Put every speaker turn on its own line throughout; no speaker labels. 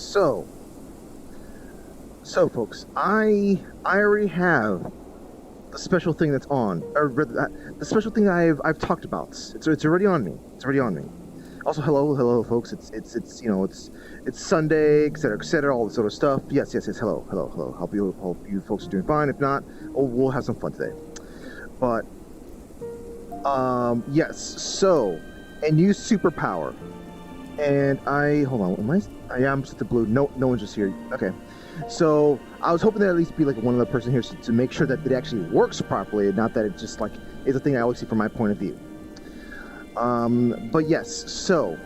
So folks, I already have the special thing that's on, or the special thing I've talked about. It's already on me. It's already on me. Also, hello, folks. It's Sunday, etc., all this sort of stuff. Yes. Hello. Hope you folks are doing fine. If not, we'll have some fun today. But yes. So, a new superpower, and hold on. I'm set to blue. No one's just here. Okay. So I was hoping that at least be like one of the person here to make sure that it actually works properly, and not that it just like is a thing I always see from my point of view. But yes, so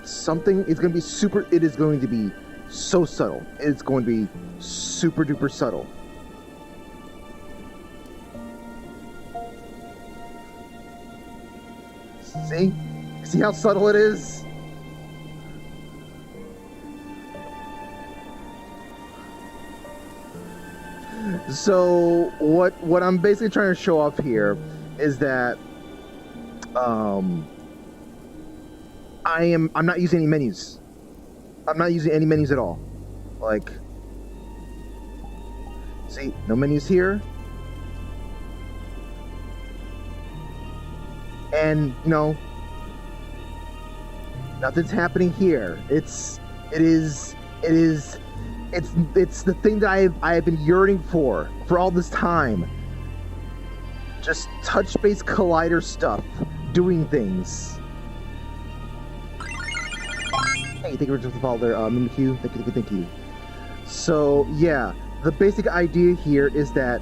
something is going to be super. It is going to be so subtle. It's going to be super duper subtle. See how subtle it is? So what I'm basically trying to show off here is that I'm not using any menus. I'm not using any menus at all. Like, see, no menus here. And nothing's happening here. It's the thing that I have been yearning for all this time. Just touch-based collider stuff, doing things. Hey, thank you for the follow there, Mimikyu. Thank you. So yeah, the basic idea here is that,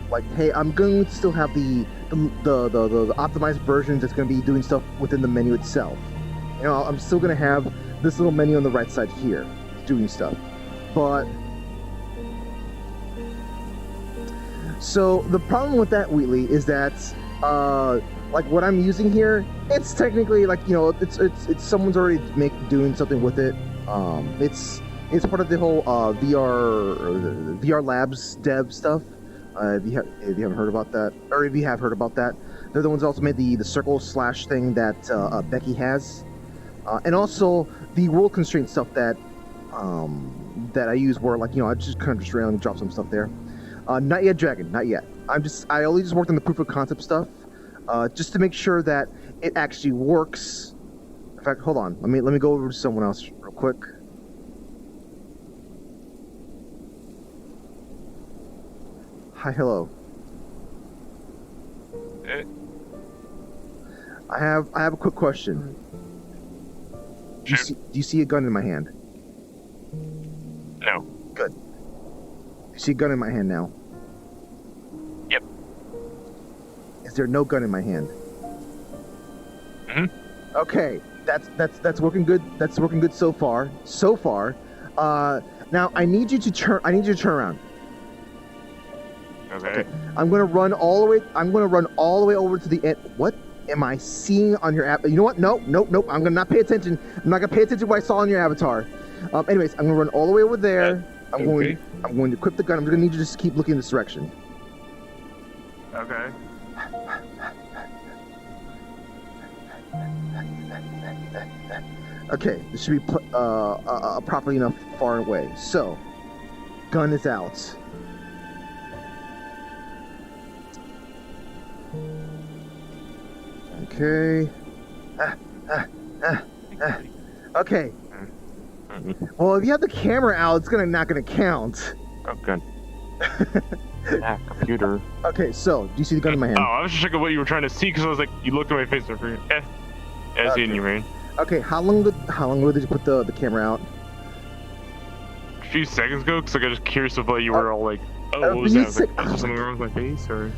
like, hey, I'm going to still have the optimized versions that's going to be doing stuff within the menu itself. I'm still going to have this little menu on the right side here, doing stuff. But so the problem with that, Wheatley, is that like what I'm using here, it's technically like it's someone's already doing something with it. It's part of the whole VR Labs dev stuff. If you haven't heard about that, or if you have heard about that, they're the ones that also made the circle slash thing that Becky has. And also the world constraint stuff that I use, where I just kind of just randomly drop some stuff there. Not yet, Dragon. Not yet. I only just worked on the proof of concept stuff, just to make sure that it actually works. In fact, hold on. Let me go over to someone else real quick. Hi, hello. I have a quick question. Do you see a gun in my hand?
No.
Good. You see a gun in my hand now?
Yep.
Is there no gun in my hand?
Mm-hmm.
Okay, that's working good. That's working good so far. Now I need you to turn around.
Okay.
I'm gonna run all the way over to the end. What am I seeing on your app? You know what? Nope. I'm gonna not pay attention. I'm not gonna pay attention to what I saw on your avatar. Anyways, I'm gonna run all the way over there. I'm going to equip the gun. I'm gonna need you to just keep looking in this direction.
Okay.
Okay, this should be properly enough far away. So, gun is out. Okay. Okay. Well, if you have the camera out, it's not gonna count.
Oh, good. Computer.
Okay, so do you see the gun in my hand?
Oh, I was just checking what you were trying to see because I was like, you looked at my face and I figured, I see it in your brain.
Okay, how long ago did you put the camera out?
A few seconds ago, because I got just curious of what you were all like, what was that? I was like, is there something wrong with my face or?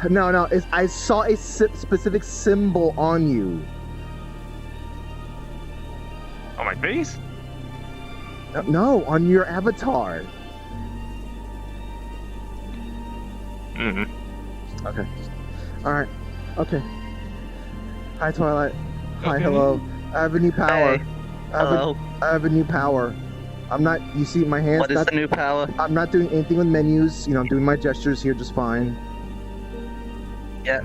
No, I saw a specific symbol on you.
On my face?
No, on your avatar.
Mm-hmm.
Okay. Alright. Okay. Hi, Twilight. Hi,
Okay.
hello. I have a new power.
Hey. Hello.
I have a new power. I'm not, you see my hands?
What is the new power?
I'm not doing anything with menus. I'm doing my gestures here just fine.
Yeah.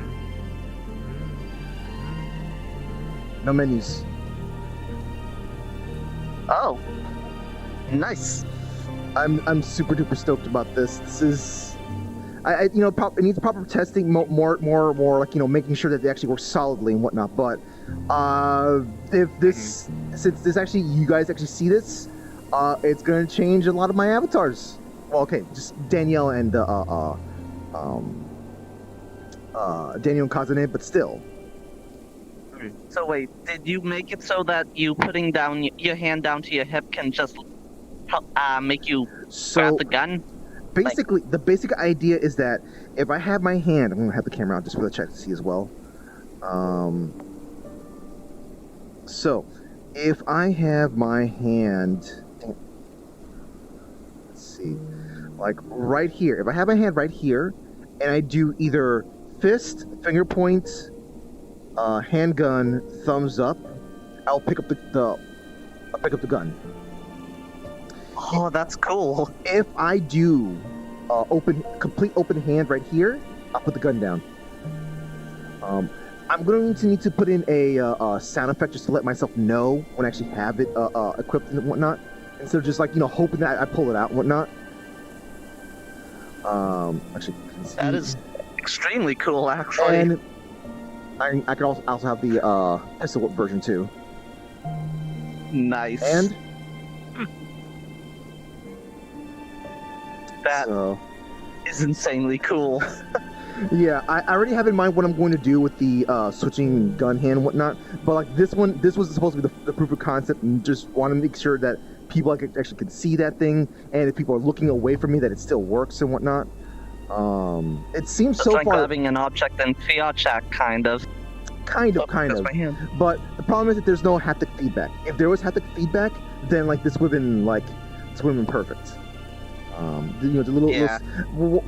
No menus.
Oh, nice.
I'm super duper stoked about this. This is, it needs proper testing, more like making sure that they actually work solidly and whatnot. But if this, since this actually you guys actually see this, it's gonna change a lot of my avatars. Well, okay, just Danielle and Daniel and Kazane, but still.
So wait, did you make it so that you putting down your hand down to your hip can just make you grab the gun?
Basically, the basic idea is that if I have my hand, I'm gonna have the camera out just for the check to see as well. So if I have my hand, let's see, like right here. If I have my hand right here, and I do either fist, finger point, handgun, thumbs up, I'll pick up the gun.
Oh, that's cool.
If I do complete open hand right here, I'll put the gun down. I'm going to need to put in a sound effect just to let myself know when I actually have it equipped and whatnot, instead of just like hoping that I pull it out and whatnot. Actually,
that is extremely cool, actually.
And I could also have the pistol whip version too.
Nice.
And
that is insanely cool.
Yeah, I already have in mind what I'm going to do with the switching gun hand and whatnot. But like this was supposed to be the proof of concept, and just want to make sure that people actually can see that thing, and if people are looking away from me, that it still works and whatnot. It seems so
like
far
grabbing an object in VRChat, kind of.
Kind of.
My hand.
But the problem is that there's no haptic feedback. If there was haptic feedback, then like this would have been perfect. The little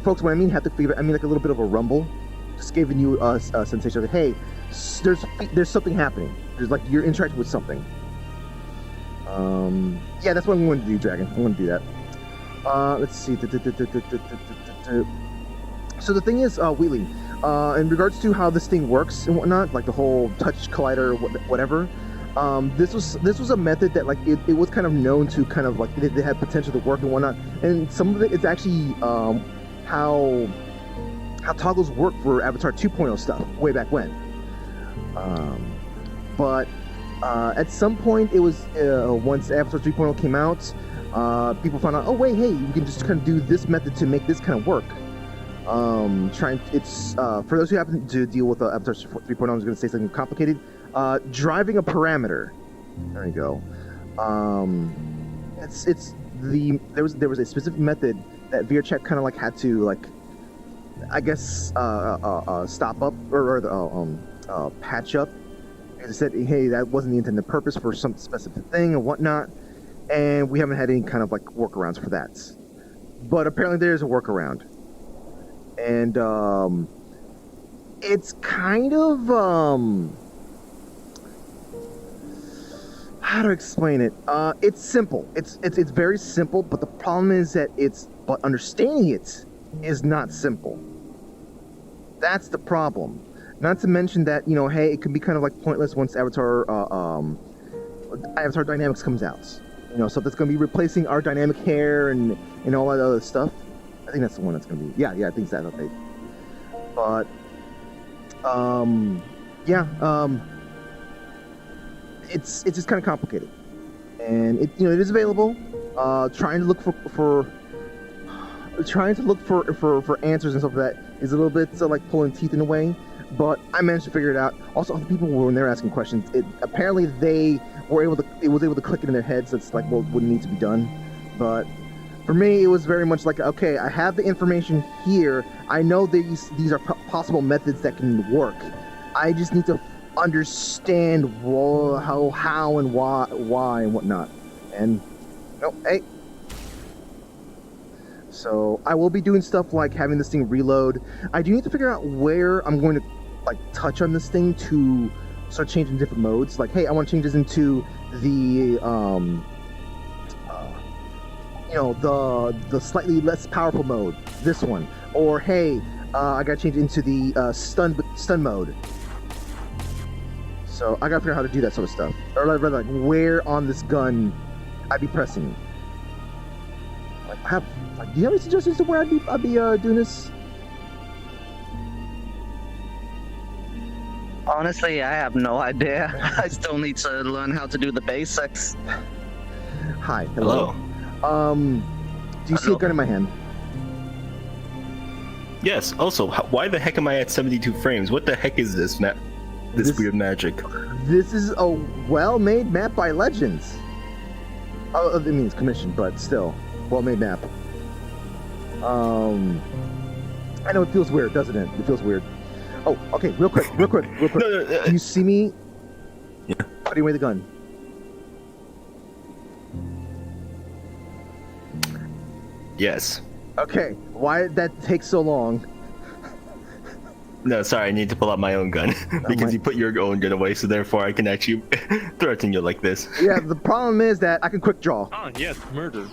folks. When I mean haptic feedback, I mean like a little bit of a rumble, just giving you a sensation of hey, there's something happening. There's like you're interacting with something. Yeah, that's what I'm going to do, Dragon. I'm going to do that. Let's see. So the thing is, Wheatley, in regards to how this thing works and whatnot, like the whole touch collider, whatever. This was a method that like it was kind of known to kind of like they had potential to work and whatnot, and some of it is actually how toggles work for Avatar 2.0 stuff way back when. But at some point it was once Avatar 3.0 came out, people found out, oh wait, hey, you can just kind of do this method to make this kind of work. For those who happen to deal with Avatar 3.0, I was going to say something complicated. Driving a parameter. There we go. There was a specific method that VRChat kind of like had to like, I guess, stop up or patch up. Because it said, hey, that wasn't the intended purpose for some specific thing and whatnot, and we haven't had any kind of like workarounds for that. But apparently there's a workaround, and it's kind of how to explain it? It's simple. It's very simple, but the problem is that but understanding it is not simple. That's the problem. Not to mention that, hey, it can be kind of like pointless once Avatar Dynamics comes out. So that's going to be replacing our dynamic hair and all that other stuff. I think that's the one that's going to be. Yeah, I think that's okay. But it's just kind of complicated, and it is available. Trying to look for answers and stuff like that is a little bit like pulling teeth in a way, but I managed to figure it out. Also, other people when they're asking questions, apparently they were able to click it in their heads. So it's like, well, it wouldn't need to be done. But for me, it was very much like, okay, I have the information here. I know these are possible methods that can work. I just need to understand how and why and whatnot. And hey. So I will be doing stuff like having this thing reload. I do need to figure out where I'm going to like touch on this thing to start changing different modes. Like, hey, I want to change this into the the slightly less powerful mode, this one. Or hey, I gotta change it into the stun mode. So I gotta figure out how to do that sort of stuff, or rather like where on this gun I'd be pressing. Like, do you have any suggestions to where I'd be doing this?
Honestly, I have no idea. I still need to learn how to do the basics.
Hi, hello. Do you see a gun in my hand?
Yes. Also, why the heck am I at 72 frames? What the heck is this map? This weird magic.
This is a well-made map by Legends. Oh, it means commissioned, but still, well-made map. I know it feels weird, doesn't it? It feels weird. Oh, okay, real quick.
No,
Do you see me?
Yeah.
Putting away the gun.
Yes.
Okay, why did that take so long?
No, sorry, I need to pull out my own gun because you put your own gun away, so therefore I can actually threaten you like this.
Yeah, the problem is that I can quick draw.
Ah, yes, murder.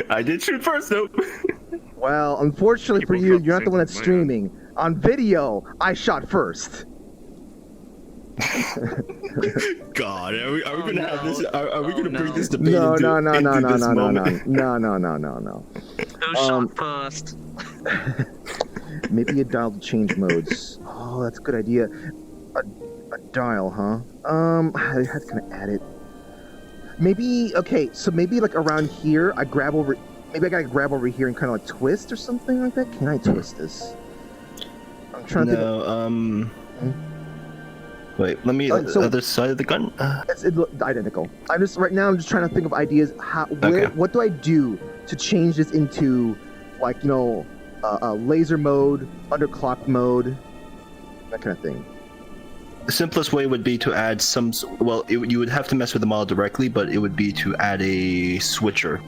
I did shoot first, though.
Well, unfortunately for you, you're not the one that's streaming. On video, I shot first.
God, are we gonna have this? Are we gonna bring this debate
No.
into this moment?
No.
Who shot first?
Maybe a dial to change modes. Oh, that's a good idea. A dial, huh? I had to kind of add it. Maybe, okay, so maybe like around here, I grab over, maybe I gotta grab over here and kind of like twist or something like that? Can I twist this? I'm trying to think.
Wait, let me,
so,
other side of the gun?
It's identical. I'm just trying to think of ideas, what do I do to change this into, like, you know, laser mode, underclock mode, that kind of thing.
The simplest way would be to add some, well, you would have to mess with the model directly, but it would be to add a switcher.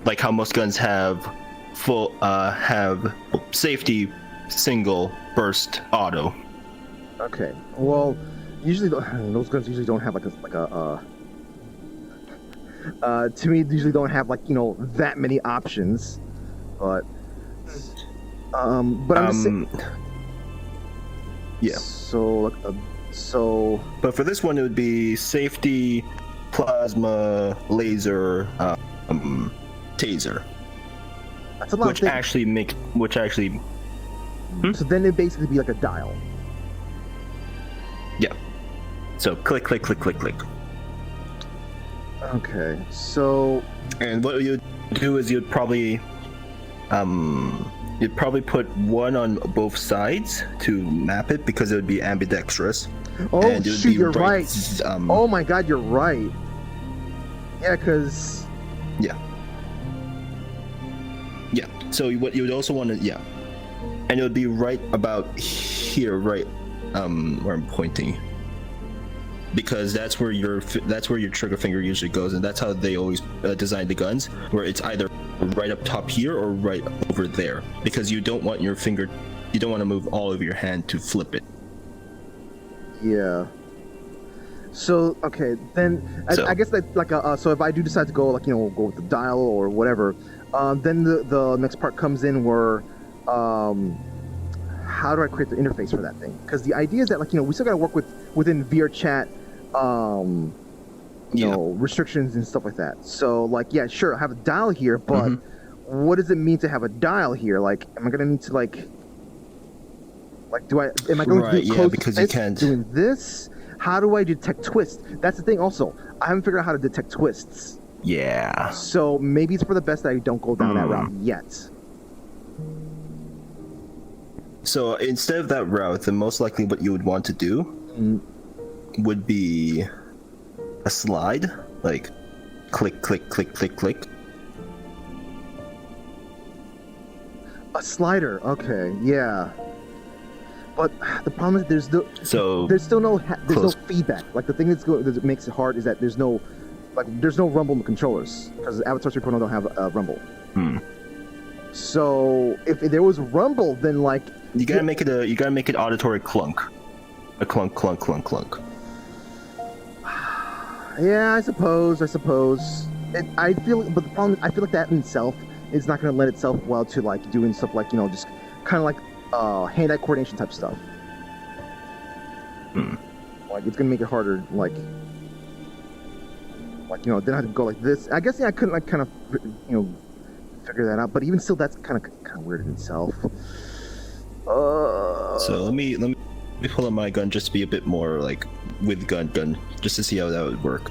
Like how most guns have have safety, single, burst, auto.
Okay. Well, usually those guns usually don't have to me, they usually don't have, like, you know, that many options. But I'm just saying.
Yeah.
So.
But for this one, it would be safety, plasma, laser, taser.
That's a lot.
Which actually.
So then it'd basically be like a dial.
Yeah. So click, click, click, click, click.
Okay. So.
And what you'd do is you'd probably put one on both sides to map it because it would be ambidextrous.
Oh, and it would be you're right. Oh my God, you're right. Yeah, because.
Yeah. Yeah. So what you would also want to, yeah, and it would be right about here, right, where I'm pointing, because that's where your trigger finger usually goes, and that's how they always design the guns, where it's either right up top here or right over there, because you don't want your finger, you don't want to move all of your hand to flip it.
Yeah. So okay, then I guess that, like, so if I do decide to go, like, you know, go with the dial or whatever, then the next part comes in where, how do I create the interface for that thing? Because the idea is that, like, you know, we still got to work within VRChat, you know, restrictions and stuff like that. So, like, yeah, sure, I have a dial here, but what does it mean to have a dial here? Like, am I gonna need to am I going to do close
because you can't
doing this? How do I detect twists? That's the thing. Also, I haven't figured out how to detect twists.
Yeah.
So maybe it's for the best that I don't go down that route yet.
So instead of that route, then most likely what you would want to do would be a slide, like click, click, click, click, click.
A slider. Okay. Yeah. But the problem is there's still no feedback. Like, the thing that makes it hard is that there's no rumble in the controllers, because Avatar 3.0 don't have rumble. So if there was rumble, then, like,
you gotta make it auditory clunk, a clunk, clunk, clunk, clunk.
Yeah, I suppose. But the problem is, I feel like that in itself is not going to lend itself well to, like, doing stuff like, you know, just kind of like hand-eye coordination type stuff. Like it's gonna make it harder. Like you know, then I have to go like this. I guess yeah, I couldn't like kind of figure that out. But even still, that's kind of weird in itself.
So let me pull up my gun just to be a bit more like with gun, just to see how that would work.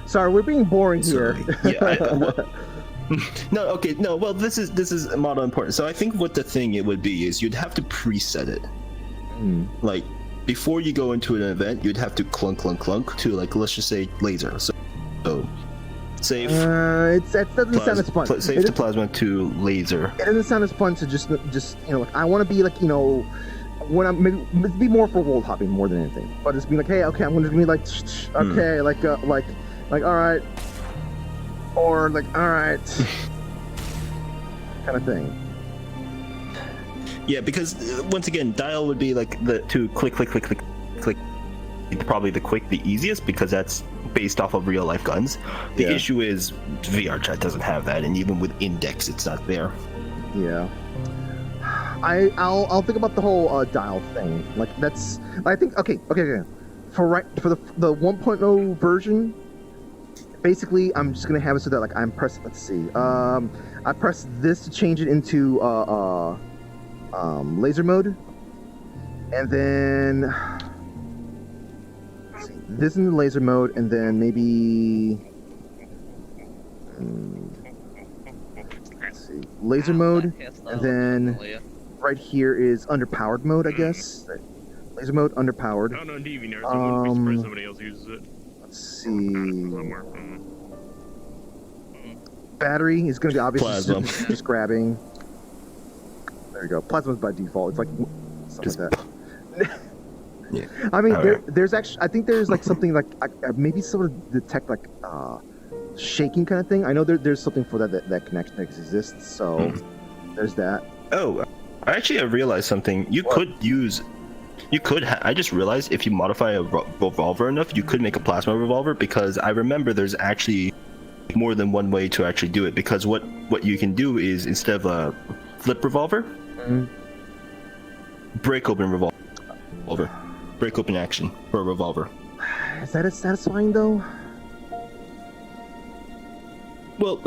Sorry, we're being boring here.
Yeah. No, okay, no. Well, this is model important. So I think what the thing it would be is you'd have to preset it. Like before you go into an event, you'd have to clunk to like let's just say laser. So save.
That doesn't sound as fun.
Save to plasma to laser.
It doesn't sound as fun to just like I want to be like when I'm maybe be more for world hopping more than anything, but it's be like hey okay I'm gonna be like okay like all right. Or like, all right, kind of thing.
Yeah, because once again, dial would be like the to click. Probably the easiest because that's based off of real life guns. The issue is VRChat doesn't have that, and even with index, it's not there.
Yeah. I'll think about the whole dial thing. Like that's I think okay. For the 1.0 version. Basically, I'm just gonna have it so that like I'm pressing. Let's see. I press this to change it into laser mode, and then let's see, this in the laser mode, and then maybe let's see, laser mode, and then right here is underpowered mode, I guess. Laser mode, underpowered.
I don't know, DV nerds. I wouldn't be surprised somebody else uses it.
Let's see. Battery is going to be obviously just grabbing. There you go. Plasma's by default. It's like something like that.
Yeah.
I mean, there's actually. I think there's like something like maybe sort of detect like shaking kind of thing. I know there's something for that connection that exists. So there's that.
Oh, actually, I realized something. You could use. I just realized if you modify a revolver enough, you could make a plasma revolver because I remember there's actually more than one way to actually do it because what you can do is instead of a flip revolver, break open revolver, break open action for a revolver.
Is that as satisfying though?
Well,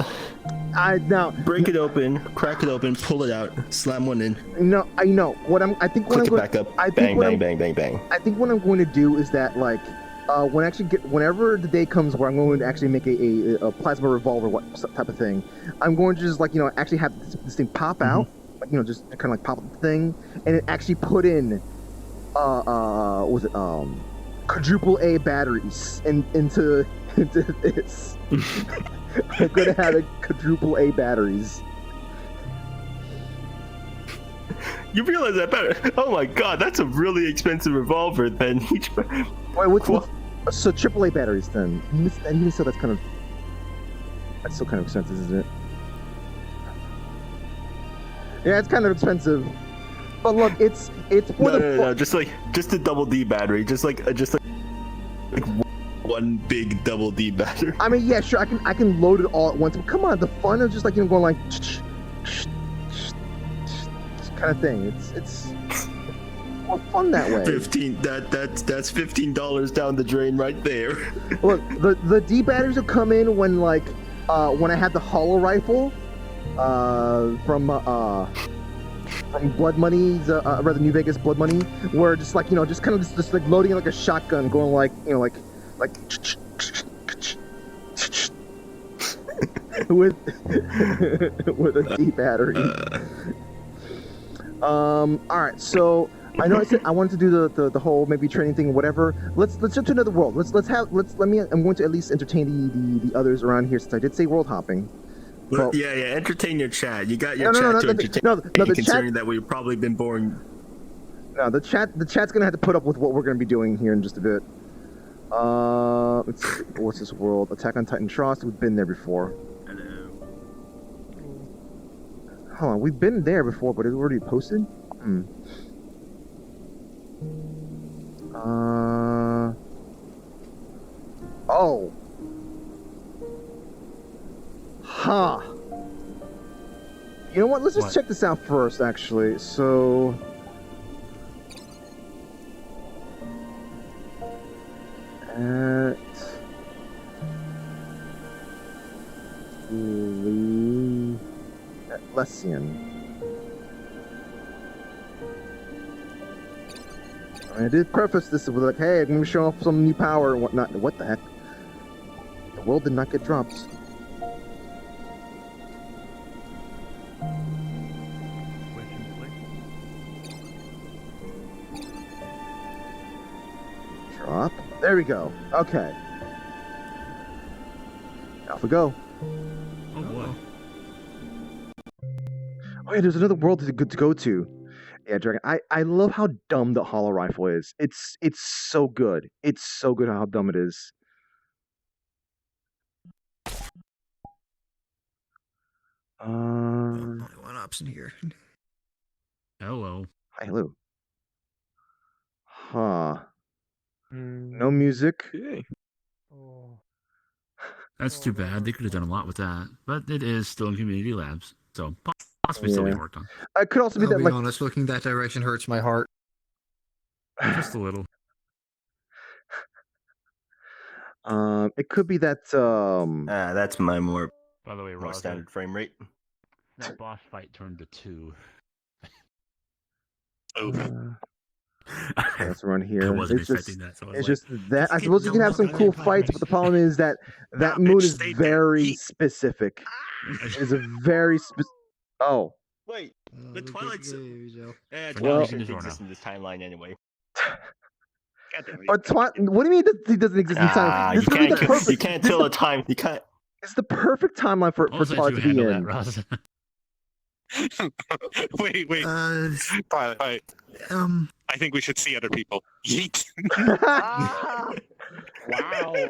break it open, crack it open, pull it out, slam one in.
No, I know. Click
it back up, bang.
I think what I'm going to do is that like whenever the day comes where I'm going to actually make a plasma revolver type of thing, I'm going to just like actually have this thing pop out, like just kind of like pop up the thing, and it actually put in quadruple A batteries into this. I'm gonna have a quadruple A batteries.
You realize that better? Oh my god, that's a really expensive revolver then.
Wait, so AAA batteries then? Even so, that's still kind of expensive, isn't it? Yeah, it's kind of expensive. But look, it's for
no, just a double D battery, just like one big double D battery.
I mean, yeah, sure, I can load it all at once. But come on, the fun of just like going like kind of thing. It's more fun that way.
That's $15 down the drain right there.
Look, the D batteries will come in when like when I had the hollow rifle from Blood Money's rather New Vegas Blood Money, where just like just kind of just like loading like a shotgun, going like like with a D battery. All right, so I know I said I wanted to do the whole maybe training thing, whatever. Let's jump to another world. I'm going to at least entertain the others around here since I did say world hopping.
Well, yeah, entertain your chat. You got your chat to entertain. Considering that we've probably been boring.
No, the chat's gonna have to put up with what we're gonna be doing here in just a bit. Let's see, what's this world? Attack on Titan Trost. We've been there before.
Hello.
Hold on, we've been there before, but it's already posted. Oh. Huh. You know what? Let's just check this out first, actually. So... Celestian. I did preface this with like, hey, I'm going to show off some new power and whatnot. What the heck? The world did not get dropped. Drop. There we go. Okay. Off we go.
Oh boy.
Oh yeah, there's another world to go to. Yeah, Dragon. I love how dumb the hollow rifle is. It's so good. It's so good how dumb it is.
Only one option here.
Hello.
Hi, hello. Huh. No music.
That's too bad. They could have done a lot with that, but it is still in community labs, so possibly still being worked on.
It could also be
I'll
that
be
like
honest, looking that direction hurts my heart.
Just a little.
It could be that
That's my more
By the way, Roger,
standard frame rate.
that boss fight turned to 2.
let's run here.
I wasn't
It's
expecting that. So I was
It's
like,
just that I suppose you can have some cool fights, but the problem is that mood is very specific. It's a very Oh.
Wait, the Twilight's.
Well-
Twilight exists in this timeline anyway.
But what do you mean he doesn't exist in time? This
you
could be the
can't.
perfect.
You can't tell the time. You can't.
It's the perfect timeline for
I'll let
Twilight
you
to be
handle
in.
that, Ross.
Wait. Twilight. I think we should see other people. Yeet.
Wow.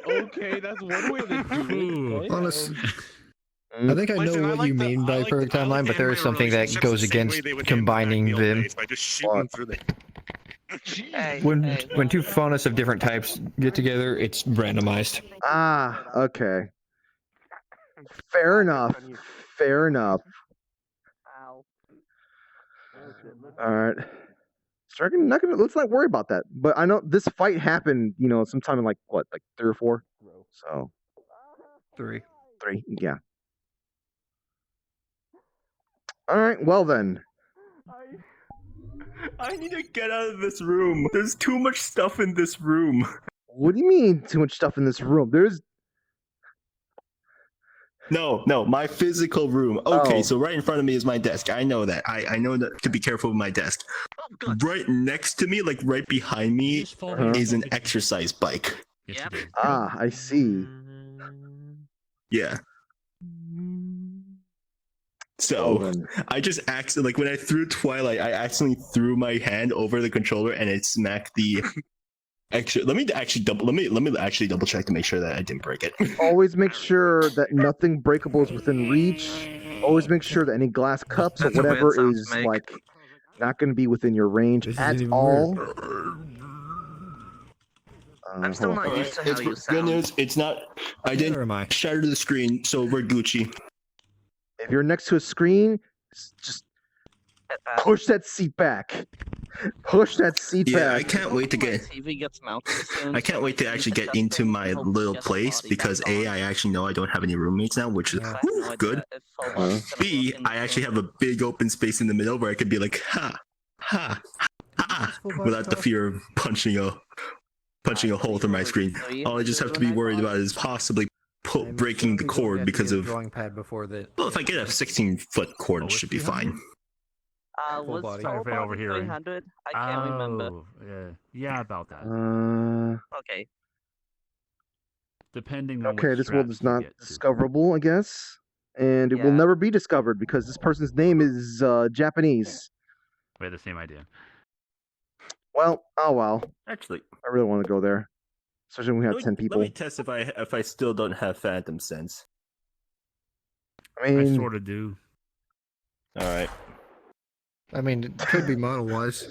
Okay, that's one way to do it.
Honest, I think I know what you mean by perfect timeline, but there is something that goes against combining them.
By just shooting through the.
Hey,
When two faunas of different types get together, it's randomized.
Okay. Fair enough. Fair enough.
Ow.
All right. Let's not worry about that. But I know this fight happened, sometime in like 3 or 4. So
3.
3, yeah. All right. Well then.
I need to get out of this room. There's too much stuff in this room.
What do you mean too much stuff in this room? There's
No, my physical room. Okay,
Oh.
so right in front of me is my desk. I know that. I know that to be careful with my desk. Right next to me, like right behind me, is an exercise bike.
Yes,
Yep.
you did.
I see.
Yeah.
Well
So
then.
I just like when I threw Twilight, I accidentally threw my hand over the controller and it smacked the. Let me actually double check to make sure that I didn't break it.
Always make sure that nothing breakable is within reach. Always make sure that any glass cups or
That's a weird
whatever
sound to
is
make.
not going to be within your range
This
at
isn't even
all.
I'm still
hold on.
not used to how
It's
you
good
sound.
news. It's not. I
Where
didn't
am I?
shatter the screen, so we're Gucci.
If you're next to a screen, just push that seat back. Push that seat
Yeah, I
back.
can't wait to
My
get.
TV gets mounted soon,
I can't
so
wait to
I
actually
can
get
adjust
into
things
my
and hope
little
get the
place
body
because
back
A,
on.
I actually know I don't have any roommates now, which is
I have no idea
good.
if full body's gonna
B,
work in
I
the
actually
room.
have a big open space in the middle where I could be like, ha, without the fear of punching a hole through my screen. All I just have to be worried about is possibly breaking the cord because of.
drawing pad before that.
Well, if I get a 16-foot cord, it should be fine.
Full
Was
body.
full
Sorry, over
body
here,
300? I can't remember.
Oh, yeah, about that.
Okay.
Depending on
Okay,
what
this world
straps
is
you
not
get to.
discoverable, I guess. And it will
Yeah.
never be discovered because this person's name is Japanese.
We had the same idea.
Well, oh well.
Actually,
I really want to go there. Especially when we have 10 people.
Let me test if I still don't have Phantom Sense.
I
I
mean,
sort of do.
All right.
I mean, it could be model-wise.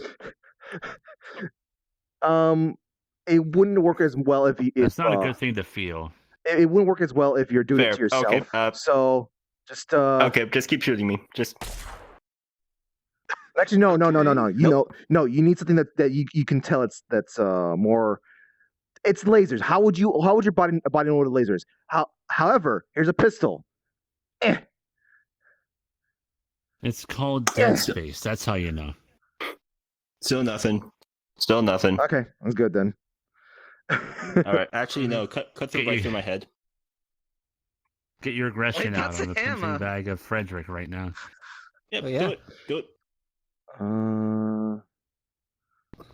it wouldn't work as well if you.
It's not a good thing to feel.
It wouldn't work as well if you're doing it to
Fair.
yourself.
Okay,
So just
Okay, just keep shooting me. Just.
Actually, no.
Nope.
You need something that you can tell that's more. It's lasers. How would your body know what a laser is? However, here's a pistol.
It's called Dead Space. That's how you know.
Still nothing. Still nothing.
Okay, that's good then.
All right. Actually, no. Cut the right through my head.
Get your aggression
Wait,
out
that's
on the
a hammer.
punching bag of Frederick right now.
Yep.
Oh, yeah.
Do it. Do it.
Uh,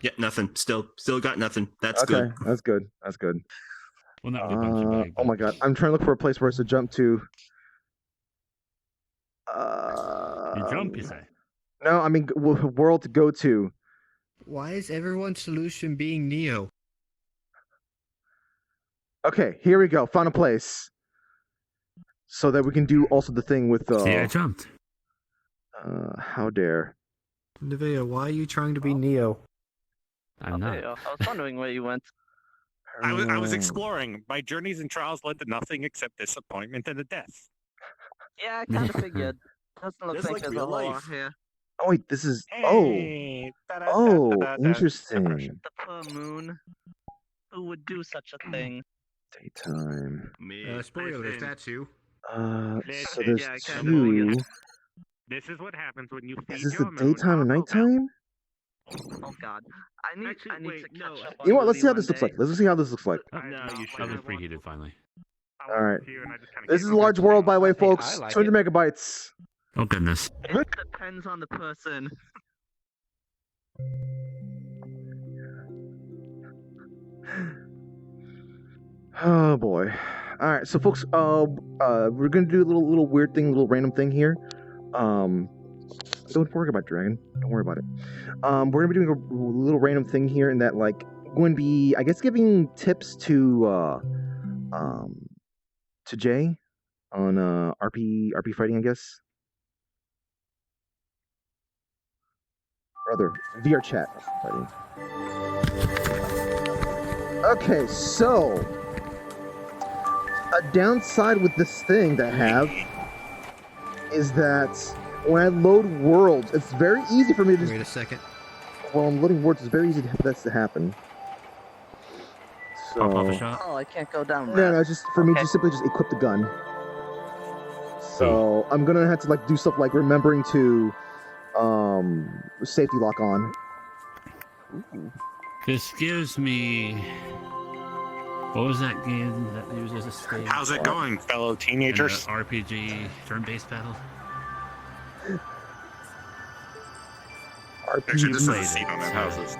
Yeah. Nothing. Still got nothing. That's
okay,
good.
that's good. That's good.
Well, not with a punching bag.
Oh
but-
my god, I'm trying to look for a place where it's to jump to.
You jump, you say?
No, I mean world to go to.
Why is everyone's solution being Neo?
Okay, here we go. Found a place. So that we can do also the thing with
See, I jumped.
how dare.
Nevaeh, why are you trying to be Neo?
I'm not.
I was wondering where you went.
I was exploring. My journeys and trials led to nothing except disappointment and a death.
Yeah, I kind of figured. Doesn't look
Just
like
like
there's a
real
whole
life.
lot here.
Oh wait, this is
Hey,
interesting.
depression.
The poor moon. Who would do such a thing?
Daytime.
Spoilers, that's you.
So there's
Yeah, I kinda
two.
figured.
This is what happens when you feed
Is this
your
the
moon
daytime and
Taco Bell.
nighttime?
Oh god. I need
Actually,
to
wait,
catch
no,
up
You know
on
what? Let's see how
Ruby
this looks
one
like. Let's see how this looks like.
Oh, you should have preheated finally.
All right. This is a large world, by the way, folks.
I like
200 megabytes.
Oh goodness.
day. It depends on the person.
Oh boy. All right, so folks, we're gonna do a little weird thing, little random thing here. Don't worry about Dragon. Don't worry about it. We're gonna be doing a little random thing here, in that like going to be, I guess, giving tips to Jay on RP fighting, I guess. Rather, VRChat fighting. Okay, so a downside with this thing that I have is that when I load worlds, it's very easy for me to just...
Wait a second.
While I'm loading worlds, it's very easy for that to happen. So...
Pop off a shot.
Oh, I can't go down.
No, it's just for me
Okay.
to simply just equip the gun. So I'm gonna have to like do stuff like remembering to safety lock on. Ooh.
This gives me. What was that game that uses a stage?
How's it going, fellow
In
teenagers?
a RPG turn-based battle.
Actually, this is
played
a scene
it,
on that
so-
houses.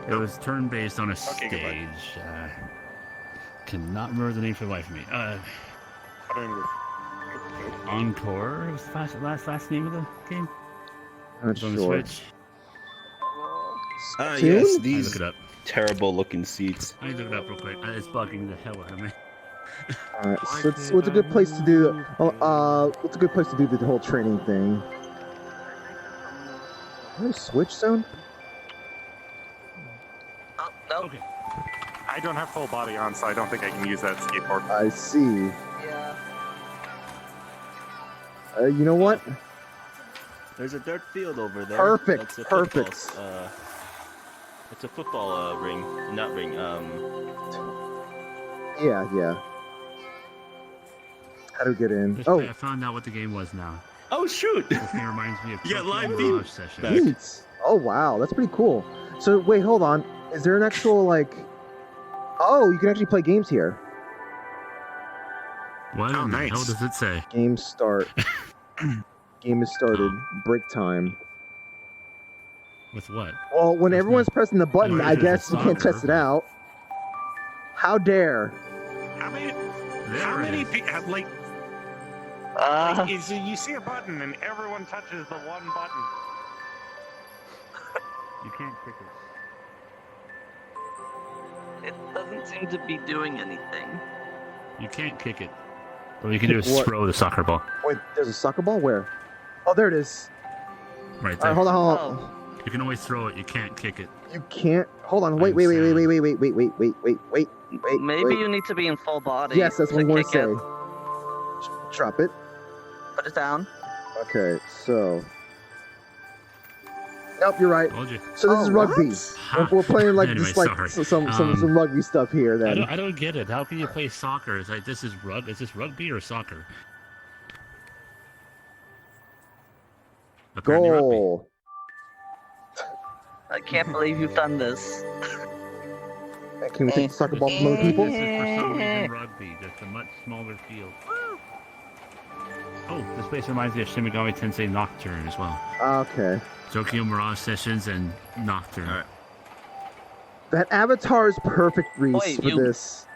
It was turn-based on a
Okay, goodbye.
stage. Cannot remember the name for the life of me.
I don't know.
Encore was the last name of the game.
Not
It's on the
sure.
Switch.
Ah,
Tune?
yes,
I look
these
it up.
terrible looking seats.
I look it up real quick. It's bugging the hell out of me.
Alright, so what's a good place to do? What's a good place to do the whole training thing? Is there a Switch zone?
Oh, no.
Okay.
I don't have full body on, so I don't think I can use that skateboard.
I see.
Yeah.
You know what?
There's a dirt field over there.
Perfect,
That's a
perfect.
Football, it's a football ring, not ring.
Yeah. How do we get in?
Just,
Oh,
I found out what the game was now.
Oh shoot!
This game reminds me of
You got
Tokyo
live
Mirage
feed
Session.
back.
neat. Oh wow, that's pretty cool. So wait, hold on. Is there an actual like? Oh, you can actually play games here.
What
Oh,
in the
nice.
hell does it say?
Game start. Game is started. Break time.
With what?
Well, when
There's
everyone's
no-
pressing the button,
no,
I
there's a
guess you can't
soccer,
test it
but-
out. How dare?
How many?
There
How
it
many?
is.
Like,
Uh,
is you see a button and everyone touches the one button.
You can't pick it.
it doesn't seem to be doing anything.
You can't kick it. All you can do is
What?
throw the soccer ball.
Wait, there's a soccer ball? Where? Oh, there it is.
Right
All
there.
right, hold on.
You can always throw it. You can't kick it.
You can't. Hold on. Wait.
I'm sad.
Wait.
Maybe you need to be in full body.
Yes, that's what I'm
to
going to
kick
say.
it.
Drop it.
Put it down.
Okay, so. Nope, you're right.
Told you.
So this is
Oh,
rugby.
what?
We're playing like
Anyway,
just like
sorry.
some rugby stuff here.
I
Then
don't get it. How can you play soccer? It's like Is this rugby or soccer? Apparently rugby.
Goal.
I can't believe you've done this.
Can we take the soccer ball from other people?
This is for some reason rugby, just a much smaller field. Oh, this place reminds me of Shin Megami Tensei Nocturne as well.
Okay.
Tokyo Mirage Sessions and Nocturne.
Alright.
That avatar is perfect, Reese, for this.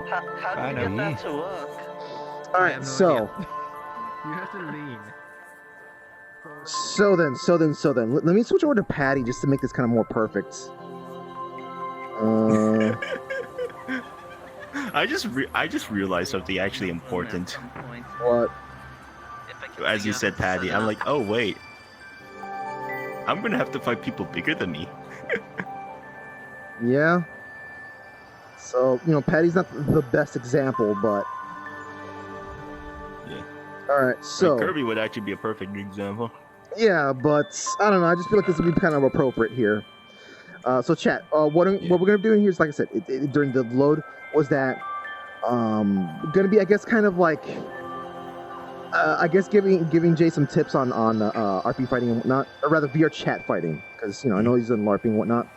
How do you get that to work?
Alright, so.
You have to lean.
So then. Let me switch over to Patty just to make this kind of more perfect.
I just realized something actually important.
What?
As you said, Patty, I'm like, oh wait, I'm gonna have to fight people bigger than me.
Yeah. So, Patty's not the best example, but...
Yeah.
Alright, so...
Like, Kirby would actually be a perfect example.
Yeah, but I don't know. I just feel like this would be kind of appropriate here. So, chat, what we're going to do in here is, like I said, during the load, was that going to be, I guess, kind of like... I guess giving Jay some tips on RP fighting and whatnot, or rather VRChat fighting, because, I know he's done LARPing and whatnot.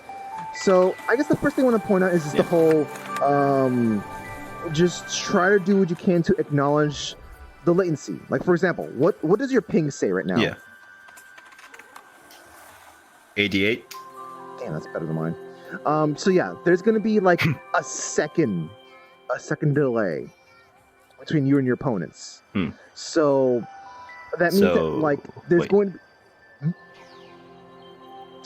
So, I guess the first thing I want to point out is just the whole, just try to do what you can to acknowledge the latency. Like, for example, what does your ping say right now?
Yeah. 88.
Damn, that's better than mine. So yeah, there's gonna be like a second delay between you and your opponents. So that means that like there's going to be...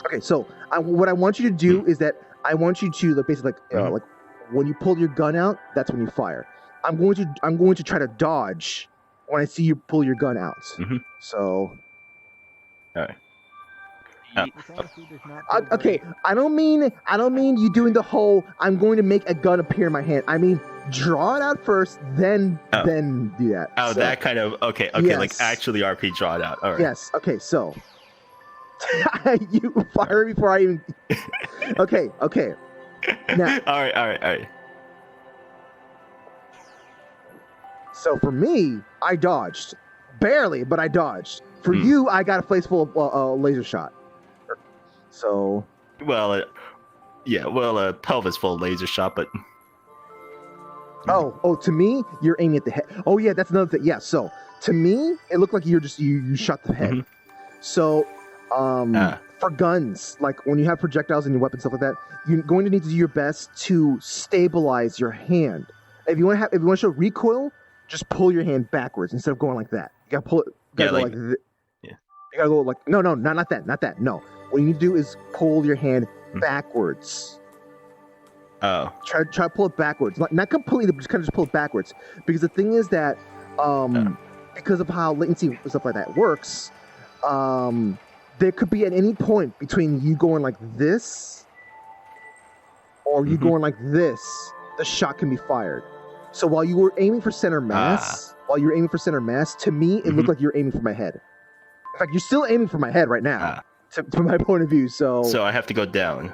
Okay, so what I want you to do is that I want you to basically like when you pull your gun out, that's when you fire. I'm going to try to dodge when I see you pull your gun out. So.
All right.
Okay, I don't mean you doing the whole I'm going to make a gun appear in my hand. I mean draw it out first, then do that.
Oh, so, that kind of okay,
yes.
Like actually RP draw it out. All right.
Yes. Okay. So you fire before I even. Okay. Now.
All right.
So for me, I dodged barely, but I dodged. For you, I got a face full of laser shot. So.
Well, pelvis full laser shot, but.
Oh, to me, you're aiming at the head. Oh yeah, that's another thing. Yeah, so to me, it looked like you shot the head. So, for guns, like when you have projectiles in your weapon, stuff like that, you're going to need to do your best to stabilize your hand. If you want to show recoil, just pull your hand backwards instead of going like that. You gotta pull it. You gotta go like
yeah.
You gotta go like no, not that. No, what you need to do is pull your hand backwards.
Oh.
Try to pull it backwards. Not completely, but just pull it backwards. Because the thing is that, because of how latency and stuff like that works, there could be at any point between you going like this or you going like this, the shot can be fired. So while you were aiming for center mass, to me, it looked like you're aiming for my head. In fact, you're still aiming for my head right now, from my point of view. So
I have to go down.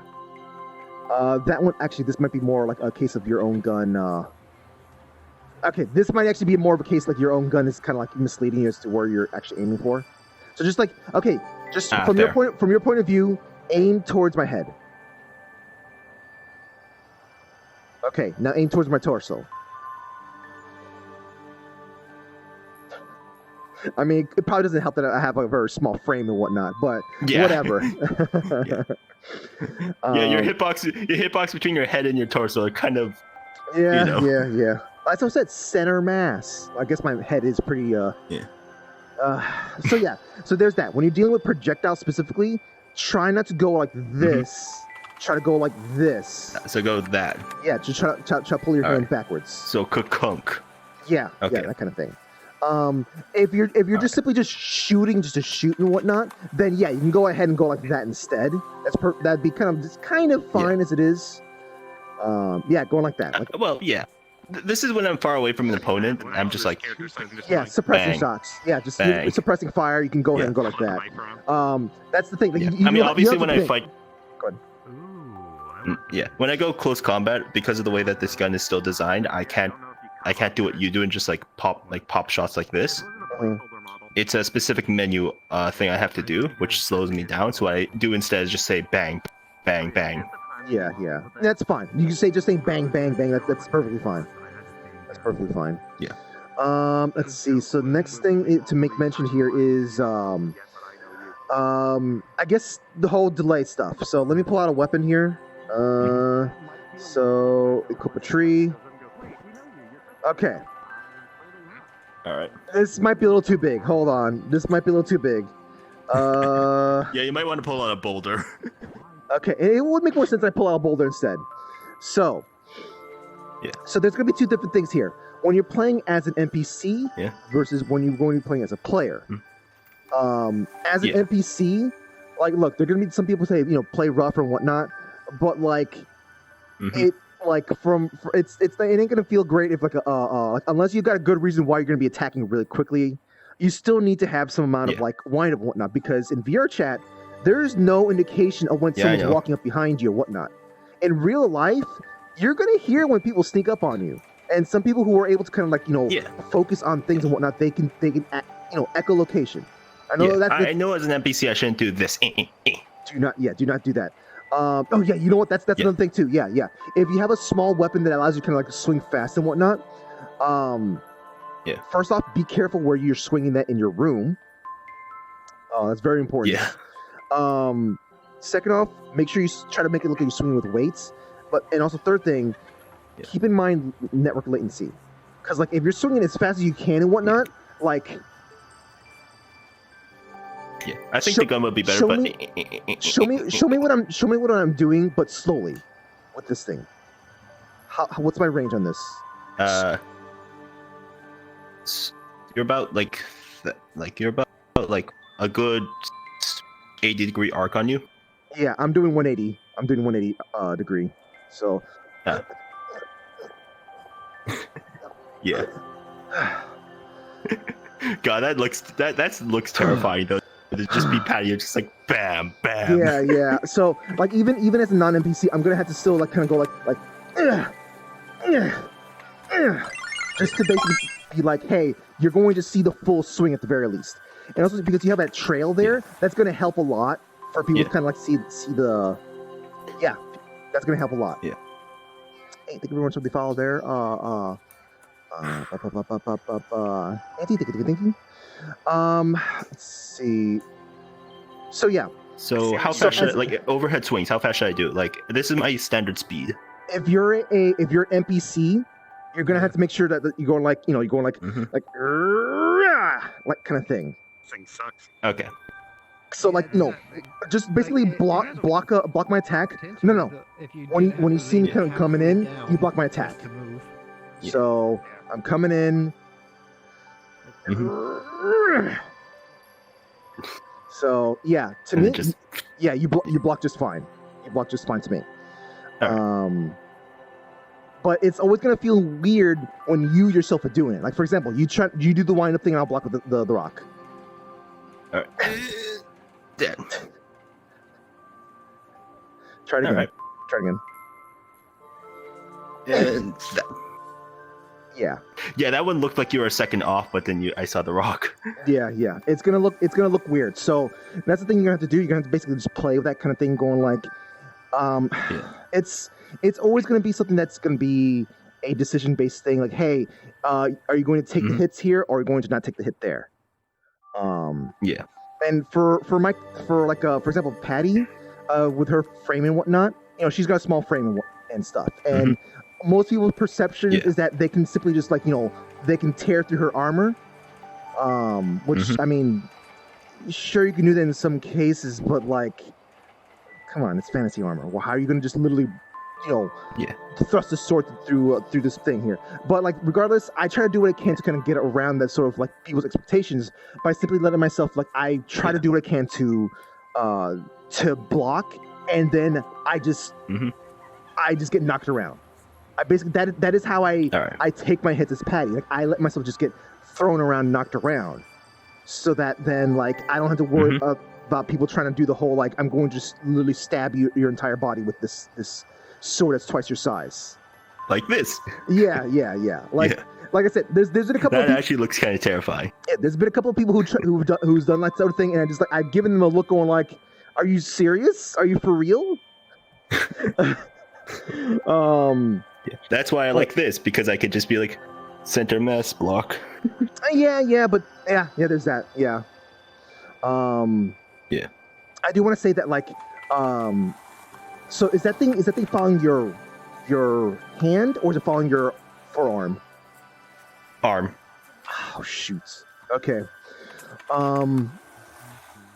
That one, actually, this might be more like a case of your own gun. Okay, this might actually be more of a case like your own gun is kind of like misleading you as to where you're actually aiming for. So just like, okay, just from your point of view, aim towards my head. Okay, now aim towards my torso. I mean, it probably doesn't help that I have a very small frame and whatnot, but whatever.
Your hitbox between your head and your torso are kind of.
Yeah. As I said, center mass. I guess my head is pretty. So there's that. When you're dealing with projectiles specifically, try not to go like this. Try to go like this.
So go that.
Yeah, just try to pull your hand backwards.
So kunk.
Yeah. Okay. Yeah, that kind of thing. If you're just simply just shooting just to shoot and whatnot, then yeah, you can go ahead and go like that instead. That'd be kind of fine as it is. Going like that.
This is when I'm far away from an opponent. I'm just like
suppressing shots. Yeah, just suppressing fire. You can go ahead and go like that. That's the thing. Like,
obviously when I fight. Go ahead. When I go close combat, because of the way that this gun is still designed, I can't do what you do and just like pop shots like this. it's a specific menu thing I have to do, which slows me down. So what I do instead is just say bang, bang, bang.
Yeah. That's fine. You can just say bang, bang, bang. That's perfectly fine. That's perfectly fine.
Yeah.
Let's see. So the next thing to make mention here is I guess the whole delay stuff. So let me pull out a weapon here. So equip a tree. Okay.
All right.
This might be a little too big. Hold on. This might be a little too big.
Yeah, you might want to pull out a boulder.
Okay, it would make more sense if I pull out a boulder instead. So,
yeah.
So there's going to be two different things here. When you're playing as an NPC versus when you're going to be playing as a player. As an NPC, like, look, there are going to be some people say, play rough and whatnot, but like, it ain't gonna feel great if like unless you've got a good reason why you're gonna be attacking really quickly. You still need to have some amount of like wind and whatnot, because in VRChat there's no indication of when someone's walking up behind you or whatnot. In real life, you're gonna hear when people sneak up on you, and some people who are able to kind of like focus on things and whatnot, they can echolocation. I know I
know as an NPC I shouldn't do this.
Do not do that. You know what? That's another thing too. Yeah. If you have a small weapon that allows you to kind of like swing fast and whatnot, first off, be careful where you're swinging that in your room. That's very important.
Yeah.
Second off, make sure you try to make it look like you're swinging with weights. And also third thing, keep in mind network latency, because like if you're swinging as fast as you can and whatnot, like.
Yeah, I think the gun would be better, but
show me what I'm doing, but slowly, with this thing. What's my range on this?
You're about like a good 80-degree arc on you.
Yeah, I'm doing 180. I'm doing 180 degree. So.
Yeah. God, that looks terrifying though. It'd just be Patty, you're just like bam, bam.
Yeah. So like even as a non-NPC, I'm gonna have to still like kind of go like just to basically be like, hey, you're going to see the full swing at the very least. And also because you have that trail there, that's gonna help a lot for people to kind of like see the. Yeah, that's gonna help a lot.
Yeah.
Hey, thank you very much for the follow there. Thank you. Let's see. So yeah.
So how fast should overhead swings? How fast should I do it? Like this is my standard speed.
If you're NPC, you're gonna have to make sure that you're going like like kind of thing.
Thing sucks.
Okay.
So like just basically block my attack. No. When you see me kind of coming in, you block my attack. Yeah. So I'm coming in. So yeah, to me, you block just fine. You block just fine to me. Right. But it's always gonna feel weird when you yourself are doing it. Like for example, you do the wind up thing, and I'll block with the rock.
All right. Dead.
Try it again.
Right.
Try again.
And that.
Yeah,
that one looked like you were a second off, but then I saw the rock.
Yeah. It's gonna look weird. So that's the thing you're gonna have to do. You're gonna have to basically just play with that kind of thing, going like, it's always gonna be something that's gonna be a decision-based thing. Like, hey, are you going to take the hits here, or are you going to not take the hit there?
Yeah.
And for example, Patty, with her frame and whatnot, she's got a small frame and stuff, and. Most people's perception is that they can simply just they can tear through her armor, which I mean, sure you can do that in some cases, but like, come on, it's fantasy armor. Well, how are you gonna just literally, thrust a sword through this thing here? But like, regardless, I try to do what I can to kind of get around that sort of like people's expectations by simply letting myself I try to do what I can to block, and then I just get knocked around. I basically that is how I take my hits as Patty. Like I let myself just get thrown around, knocked around, so that then like I don't have to worry about people trying to do the whole like I'm going to just literally stab your entire body with this sword that's twice your size.
Like this.
Yeah. Like like I said, there's been a couple.
That
of
actually looks kind of terrifying.
Yeah, there's been a couple of people who's done that sort of thing, and I just like I've given them a look, going like, "Are you serious? Are you for real?"
Yeah, that's why I like this, because I could just be like, center mass block.
Yeah, but yeah, there's that. Yeah.
Yeah.
I do want to say that, like, so is that thing following your hand, or is it following your forearm?
Arm.
Oh shoot. Okay.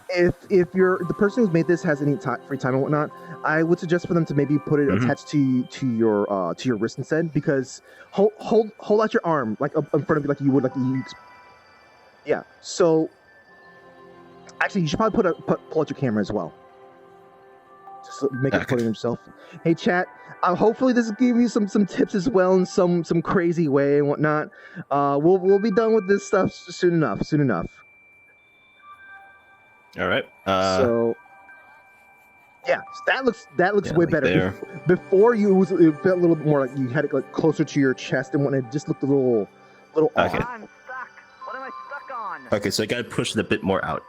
If the person who's made this has any free time and whatnot, I would suggest for them to maybe put it attached to your wrist instead, because hold out your arm like up in front of you like you would like you. Yeah. So actually, you should probably pull out your camera as well. Just make it put it yourself. Hey, chat. Hopefully this will give you some tips as well in some crazy way and whatnot. We'll be done with this stuff soon enough.
All right.
So yeah, that looks way
like
better.
there.
Before it felt a little bit more like you had it like closer to your chest and whatnot. It just looked a little off.
Okay.
I'm stuck. What am I stuck on?
Okay, so I gotta push it a bit more out.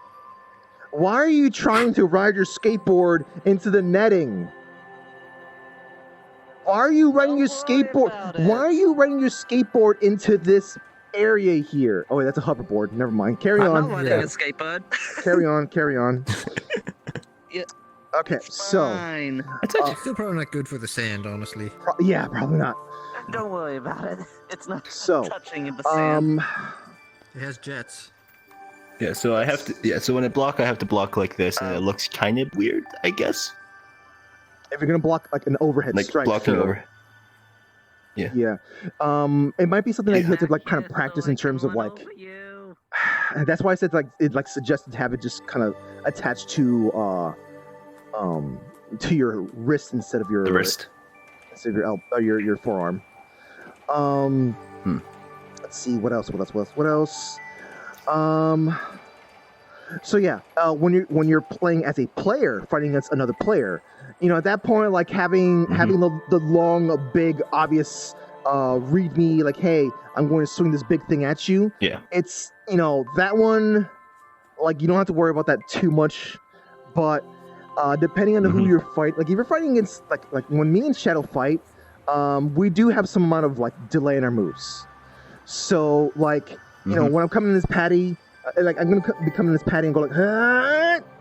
Why are you trying to ride your skateboard into the netting? Why are you riding your skateboard? Why are you riding your skateboard into this area here? Oh wait, that's a hoverboard. Never mind. Carry on.
I'm not riding a skateboard.
Carry on.
Yeah.
Okay, so
Fine.
It's still probably not good for the sand, honestly.
yeah, probably not.
Don't worry about it. It's not
So,
touching in the sand.
It has jets.
Yeah, so I have to. Yeah, so when I block, I have to block like this, and it looks kind of weird, I guess.
If you're gonna block like an overhead
Like
strike,
blocking
sure.
over. Yeah.
Yeah. It might be something that you have to like kind of practice in terms of like. That's why I said like it like suggested to have it just kind of attached to your wrist instead of your
The wrist.
instead of your forearm. Let's see what else. So yeah, when you're playing as a player fighting against another player, you know, at that point, like having the long, big, obvious read me like, hey, I'm going to swing this big thing at you.
Yeah.
It's, you know, that one, like, you don't have to worry about that too much, but depending on who you're fighting, like if you're fighting against like when me and Shadow fight, we do have some amount of like delay in our moves. So like, you know, when I'm coming in this patty, like I'm gonna be coming in this patty and go like,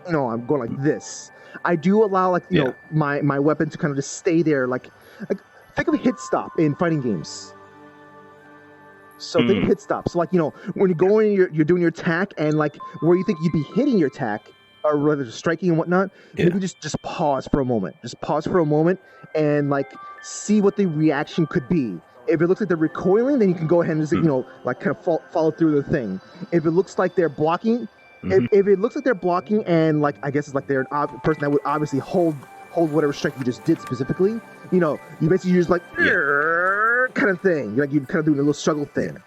you know, I'm going like this. I do allow like you know my weapon to kind of just stay there, like think of a hit stop in fighting games. So think of hit stop. So like, you know, when you're going, you're doing your attack, and like where you think you'd be hitting your attack, or rather striking and whatnot, you can just pause for a moment. Just pause for a moment and like see what the reaction could be. If it looks like they're recoiling, then you can go ahead and just, you know, like kind of follow through the thing. If it looks like they're blocking, if it looks like they're blocking, and like I guess it's like they're an person that would obviously hold whatever strike you just did specifically, you know, you basically use like kind of thing. Like you're kind of doing a little struggle thing.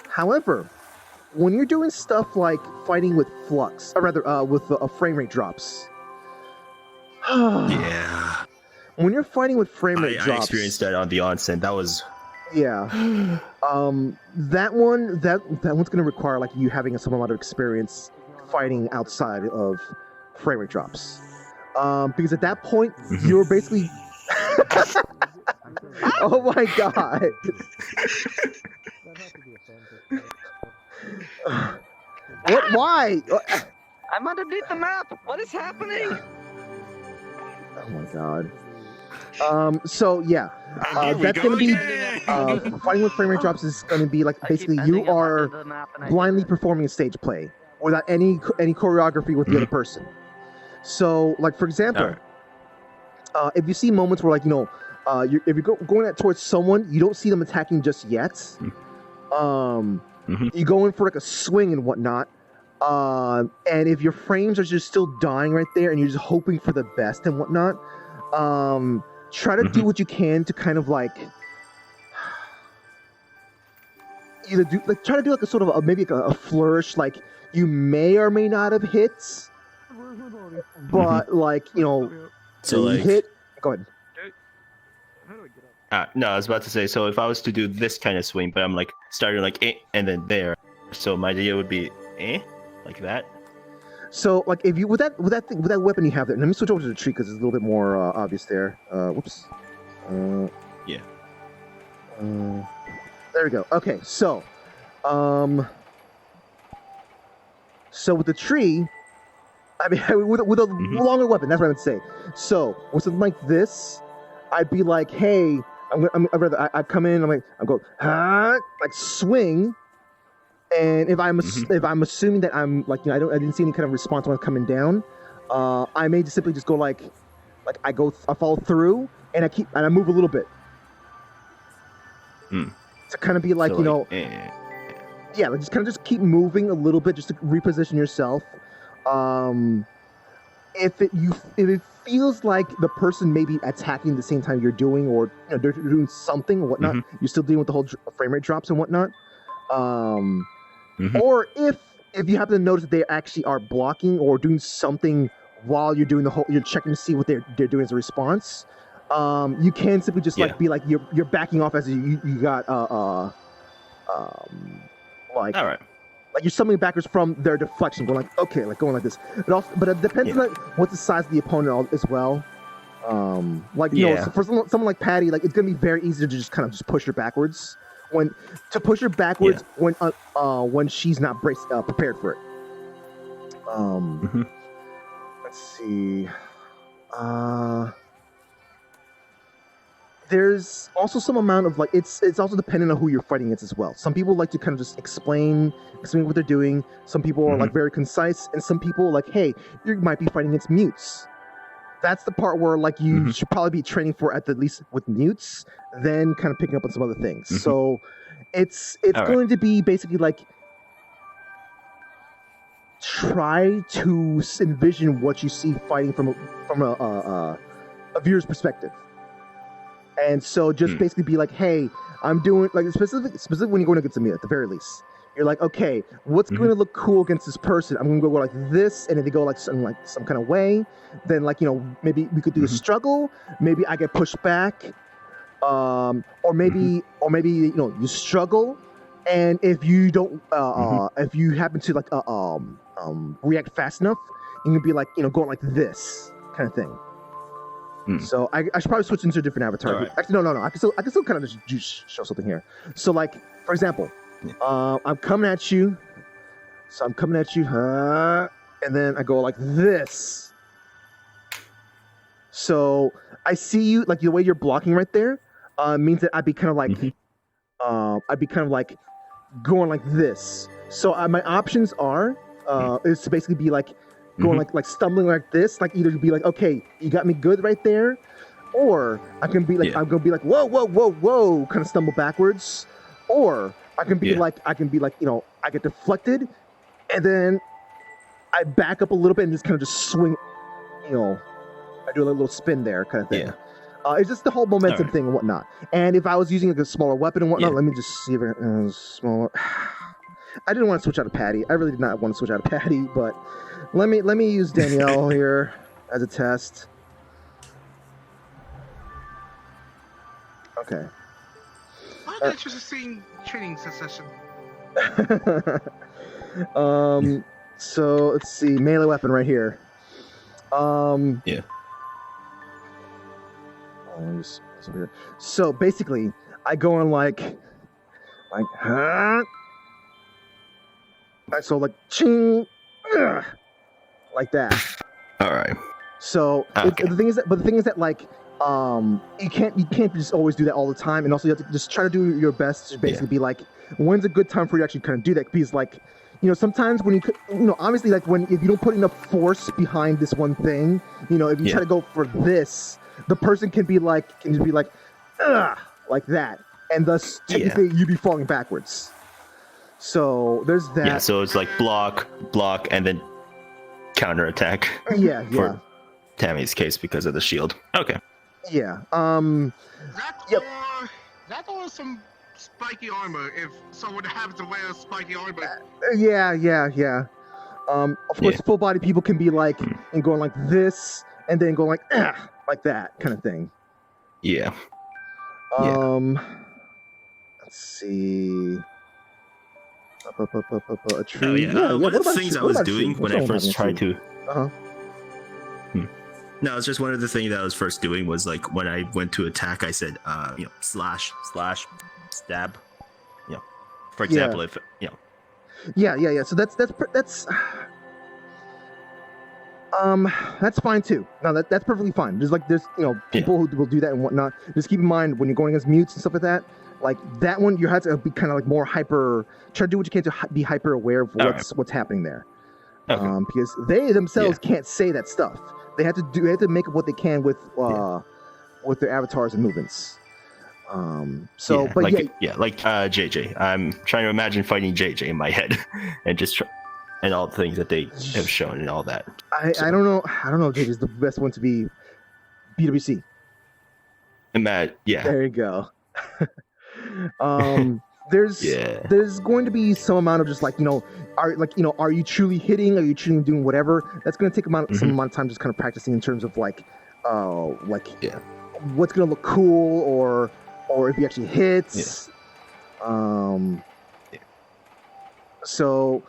However, when you're doing stuff like fighting with flux, or rather with frame rate drops.
Yeah.
When you're fighting with frame rate drops,
I experienced that on the onset. That was
that one's gonna require like you having some amount of experience fighting outside of frame rate drops, because at that point you're basically oh my god. What? Why?
I'm underneath the map. What is happening?
Oh my god. So yeah, that's gonna be fighting with frame rate drops is gonna be like basically you are blindly performing a stage play without any choreography with the other person. So like for example, if you see moments where like, you know, if you're going towards someone, you don't see them attacking just yet. You go in for like a swing and whatnot. And if your frames are just still dying right there and you're just hoping for the best and whatnot, try to do what you can to kind of like either do like try to do like a sort of maybe like a flourish, like you may or may not have hits, but like, you know,
so like
hit. Go ahead.
No, I was about to say. So if I was to do this kind of swing, but I'm like starting like and then there, so my idea would be like that.
So like if you with that weapon you have there. Let me switch over to the tree because it's a little bit more obvious there. Whoops.
Yeah.
There we go. Okay, so with the tree, I mean, with a longer weapon, that's what I would say. So with something like this, I'd be like, hey, I'd come in, I'm go, like swing, and if I'm assuming that I'm like, I didn't see any kind of response when I'm coming down, I may just simply just go like I follow through, and I move a little bit. To kind of be like, so yeah, like just kind of keep moving a little bit just to reposition yourself. If it feels like the person may be attacking the same time you're doing, or they're doing something or whatnot, you're still dealing with the whole frame rate drops and whatnot. Or if you happen to notice that they actually are blocking or doing something while you're doing you're checking to see what they're doing as a response. You can simply just be like you're backing off as you got like
all right.
Like you're summoning backwards from their deflection, going like okay, like going like this. But it depends on like what the size of the opponent as well. Like so for someone like Patty, like it's gonna be very easy to just kind of just push her backwards when she's not prepared for it. Let's see. There's also some amount of like it's also dependent on who you're fighting against as well. Some people like to kind of just explain what they're doing. Some people are like very concise, and some people are like, hey, you might be fighting against mutes. That's the part where like you should probably be training for at the least with mutes, then kind of picking up on some other things. So it's going to be basically like try to envision what you see fighting from a viewer's perspective. And so just basically be like, hey, I'm doing like specifically when you're going against a mute at the very least. You're like, okay, what's going to look cool against this person? I'm going to go like this, and if they go like some kind of way, then like maybe we could do a struggle. Maybe I get pushed back, or maybe you struggle, and if you don't, if you happen to like react fast enough, you can be like going like this kind of thing. So I should probably switch into a different avatar. Right. Actually, no. I can still kind of just show something here. So like, for example, I'm coming at you. So I'm coming at you, and then I go like this. So I see you, like the way you're blocking right there, means that I'd be kind of like, going like this. So my options are, is to basically be like, going like stumbling like this, like either be like, okay, you got me good right there, or I can be like, I'm gonna be like, whoa, kind of stumble backwards, or I can be like, I get deflected, and then I back up a little bit and just kind of just swing, I do a little spin there, kind of thing. It's just the whole momentum thing and whatnot. And if I was using like a smaller weapon and whatnot, let me just see if smaller. I didn't want to switch out of Patty. I really did not want to switch out of Patty, but let me use Danielle here as a test. Okay.
That's just a scene training session.
So let's see, melee weapon right here. So basically, I go on like, so like, ching, like that.
All right.
So the thing is that like, you can't just always do that all the time, and also you have to just try to do your best to basically be like, when's a good time for you to actually kind of do that? Because like, sometimes when obviously like if you don't put enough force behind this one thing, if you try to go for this, the person can be like, like that, and thus technically you'd be falling backwards. So there's that.
Yeah, so it's like block, and then counterattack.
Yeah.
For Tammy's case because of the shield. Okay.
Yeah.
That or some spiky armor if someone happens to wear spiky armor.
Yeah. Of course, full body people can be like and going like this, and then go like that kind of thing.
Yeah.
Let's see. A tree.
Oh yeah. One of the things I was doing when I first tried to.
Uh-huh.
No, it's just one of the things that I was first doing was like when I went to attack, I said, slash, stab. For example, if
Yeah. So that's fine too. No, that's perfectly fine. There's people who will do that and whatnot. Just keep in mind when you're going against mutes and stuff like that. Like that one, you have to be kind of like more hyper. Try to do what you can to be hyper aware of what's happening there. Okay. Because they themselves can't say that stuff. They have to make up what they can with their avatars and movements.
JJ. I'm trying to imagine fighting JJ in my head, and just and all the things that they have shown and all that.
I don't know. JJ is the best one to be BWC. There you go. There's going to be some amount of just are you truly hitting? Are you truly doing whatever? That's going to take some amount of time just kind of practicing in terms of what's going to look cool or if he actually hits. So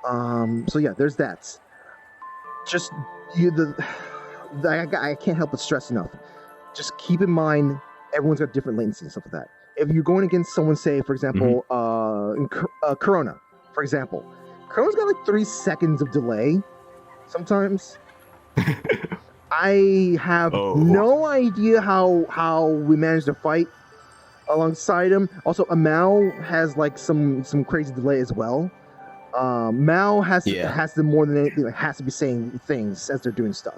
there's that. Just I can't help but stress enough. Just keep in mind everyone's got different latency and stuff like that. If you're going against someone, say for example, Corona, for example, Corona's got like 3 seconds of delay sometimes. I have no idea how we managed to fight alongside him. Also, Mao has like some crazy delay as well. Mao has to more than anything has to be saying things as they're doing stuff.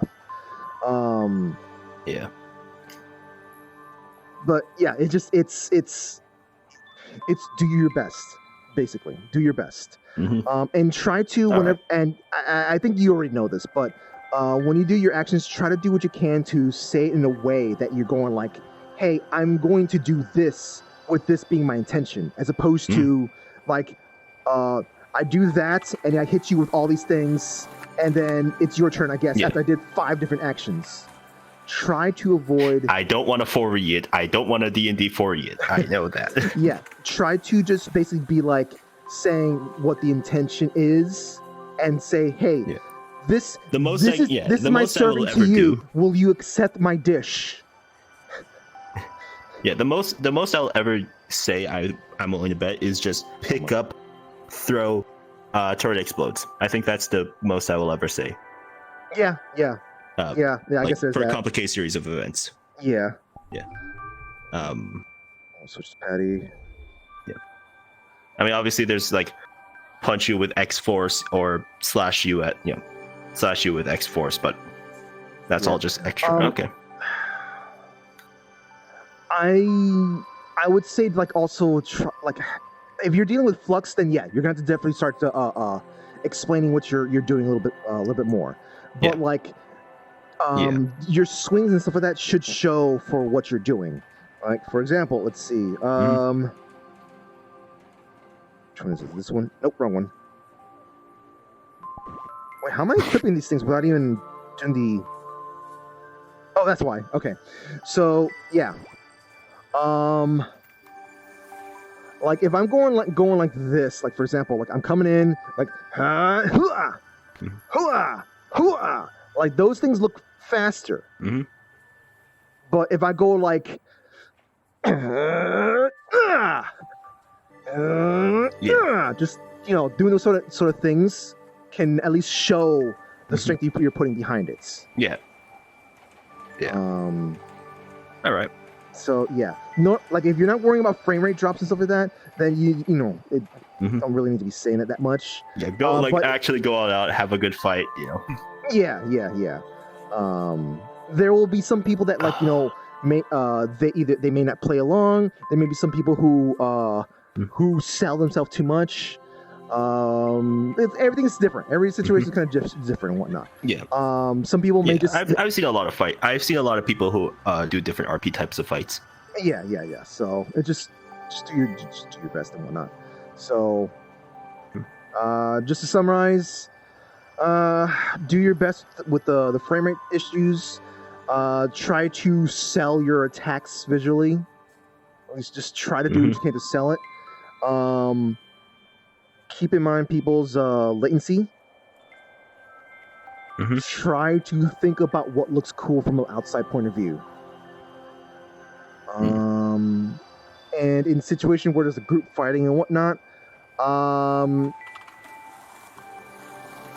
But yeah, it's do your best, basically. Do your best, and try to whenever. And I think you already know this, but when you do your actions, try to do what you can to say it in a way that you're going like, "Hey, I'm going to do this with this being my intention," as opposed to like, "I do that and I hit you with all these things, and then it's your turn, I guess." After I did 5 different actions. Try to avoid.
I don't want a 4E it. I don't want a D&D 4E it. I know that.
Try to just basically be like saying what the intention is, and say, "Hey, this is my serving to you. Will you accept my dish?"
The most I'll ever say I'm willing to bet is just pick up, throw, turret explodes. I think that's the most I will ever say.
I guess there's
for
that.
a complicated series of events.
I'll switch to Patty.
I mean, obviously, there's like punch you with X force or slash you with X force, but that's all just extra. Okay.
I would say like also like if you're dealing with flux, then you're gonna have to definitely start to explaining what you're doing a little bit more. But your swings and stuff like that should show for what you're doing. Like for example, let's see. Which one is it? This one? Nope, wrong one. Wait, how am I equipping these things without even doing the? Oh, that's why. Okay, so like if I'm going like this, like for example, like I'm coming in like hoo-ah, like those things look faster. But if I go like just doing those sort of things can at least show the strength you're putting behind it.
All right.
So no, like if you're not worrying about frame rate drops and stuff like that, then you don't really need to be saying it that much.
Actually go all out, have a good fight.
Yeah. There will be some people that may they may not play along. There may be some people who sell themselves too much. Everything's different. Every situation is kind of different and whatnot. Some people may just.
I've seen a lot of fight. I've seen a lot of people who do different RP types of fights.
Yeah. So it just do your best and whatnot. So, just to summarize, do your best with the frame rate issues. Try to sell your attacks visually. Just try to do what you can to sell it. Keep in mind people's latency. Try to think about what looks cool from an outside point of view. And in situation where there's a group fighting and whatnot,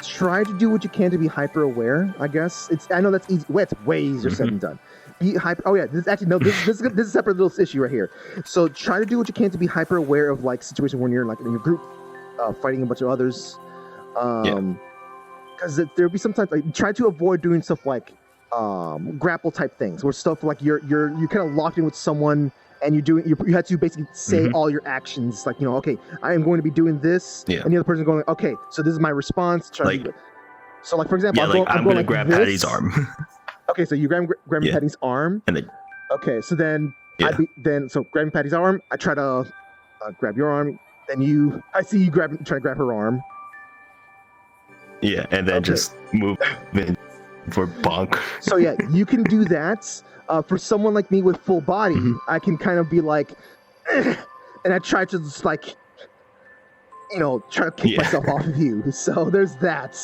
try to do what you can to be hyper aware. I guess I know that's easy. Well, it's way easier said than done. Be hyper. Oh yeah, this is a separate little issue right here. So try to do what you can to be hyper aware of like situations when you're like in your group fighting a bunch of others. Because there'll be sometimes like try to avoid doing stuff like grapple type things, where stuff like you're kind of locked in with someone and you have to basically say all your actions, like okay, I am going to be doing this, and the other person going okay, so this is my response. So like for example, I'm going to
grab
this.
Patty's arm.
Okay, so you grab Patty's arm,
and then
so then grabbing Patty's arm, I try to grab your arm, then I see you try to grab her arm.
Yeah, and then just move in for bonk.
So yeah, you can do that. For someone like me with full body, I can kind of be like, and I try to just like, try to kick myself off of you. So there's that.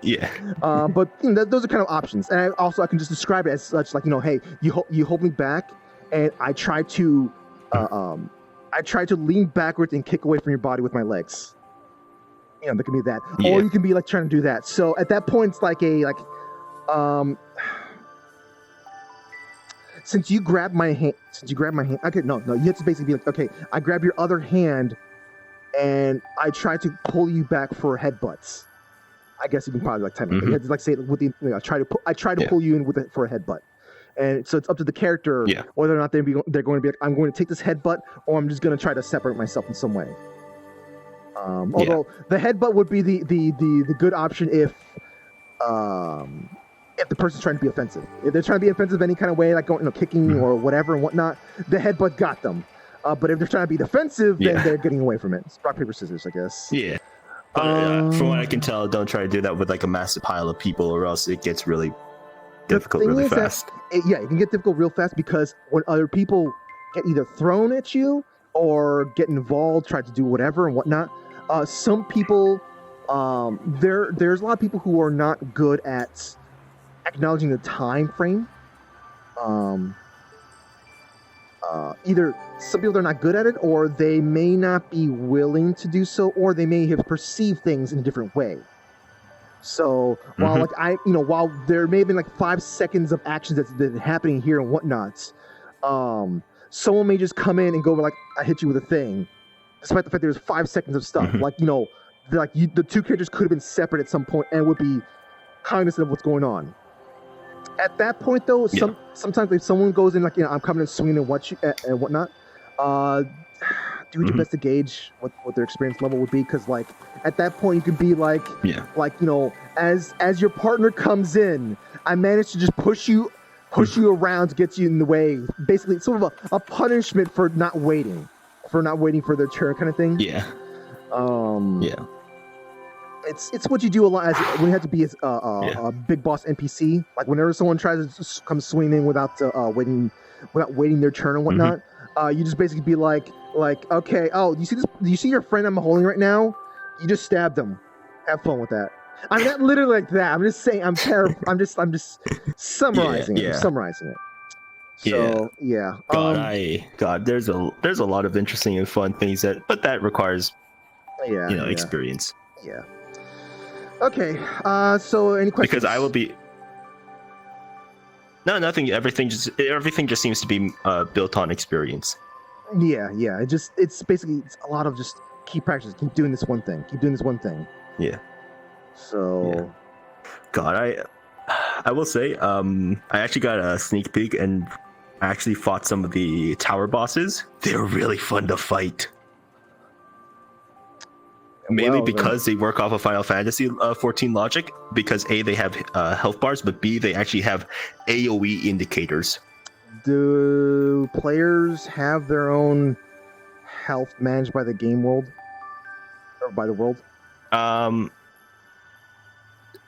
Yeah.
But those are kind of options, and I can just describe it as such, like hey, you hold me back, and I try to lean backwards and kick away from your body with my legs. There can be that, or you can be like trying to do that. So at that point, it's like since you grab my hand, okay, no, you have to basically be like, okay, I grab your other hand, and I try to pull you back for headbutts. I guess you can probably like time it. You have to like say it with the. I try to pull you in with it for a headbutt, and so it's up to the character whether or not they're going to be like, I'm going to take this headbutt, or I'm just going to try to separate myself in some way. Although the headbutt would be the good option if the person's trying to be offensive. If they're trying to be offensive any kind of way, like going, kicking or whatever and whatnot, the headbutt got them. But if they're trying to be defensive, then they're getting away from it. It's rock, paper, scissors, I guess.
Yeah. But, from what I can tell, don't try to do that with like a massive pile of people, or else it gets really difficult really fast.
It can get difficult real fast because when other people get either thrown at you or get involved, try to do whatever and whatnot, some people, there's a lot of people who are not good at acknowledging the time frame. Either some people are not good at it, or they may not be willing to do so, or they may have perceived things in a different way. So while while there may have been like 5 seconds of actions that's been happening here and whatnot, someone may just come in and go like, I hit you with a thing, despite the fact there's 5 seconds of stuff. The two characters could have been separate at some point and would be cognizant of what's going on. At that point, though, sometimes if someone goes in like, I'm coming and swinging and whatnot, do your best to gauge what their experience level would be, because like at that point you can be like, as your partner comes in, I managed to just push you around to get you in the way. Basically, it's sort of a punishment for not waiting for their turn, kind of thing. It's what you do a lot when you have to be a big boss NPC. Like whenever someone tries to come swinging in without waiting their turn and whatnot, you just basically be like, okay, oh, do you see your friend I'm holding right now? You just stabbed him. Have fun with that. I'm not literally like that. I'm just saying. I'm just summarizing it. I'm summarizing it. So
God, there's a lot of interesting and fun things but that requires experience.
Yeah. Okay. So any questions?
Because I will be. No, nothing. Everything just seems to be built on experience.
Yeah. It's basically a lot of just keep practicing, keep doing this one thing,
Yeah.
So.
God, I will say, I actually got a sneak peek and actually fought some of the tower bosses. They're really fun to fight. Mainly because they work off of Final Fantasy 14 logic, because A, they have health bars, but B, they actually have AoE indicators.
Do players have their own health managed by the game world? Or by the world?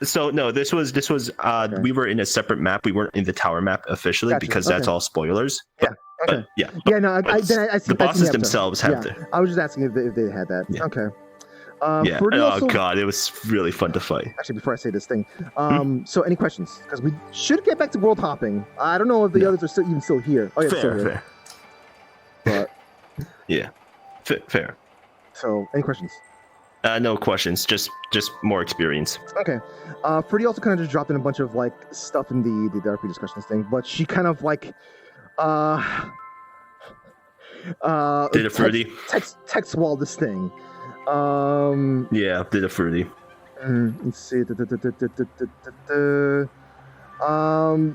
So no, this was
okay.
We were in a separate map. We weren't in the tower map officially, because that's all spoilers.
Yeah. Okay.
But, yeah.
Yeah, no, I see.
The bosses
I
themselves have
yeah. I was just asking if they had that.
Yeah.
Okay.
yeah. Oh god, it was really fun to fight.
Actually, before I say this thing, so any questions? Because we should get back to world hopping. I don't know if the others are still here. Oh yeah, still here. But
yeah, fair.
So, any questions?
No questions. Just more experience.
Okay. Fruity also kind of just dropped in a bunch of like stuff in the RP discussions thing, but she kind of like
did a Fruity
text wall this thing.
Yeah, did a Fruity.
Let's see.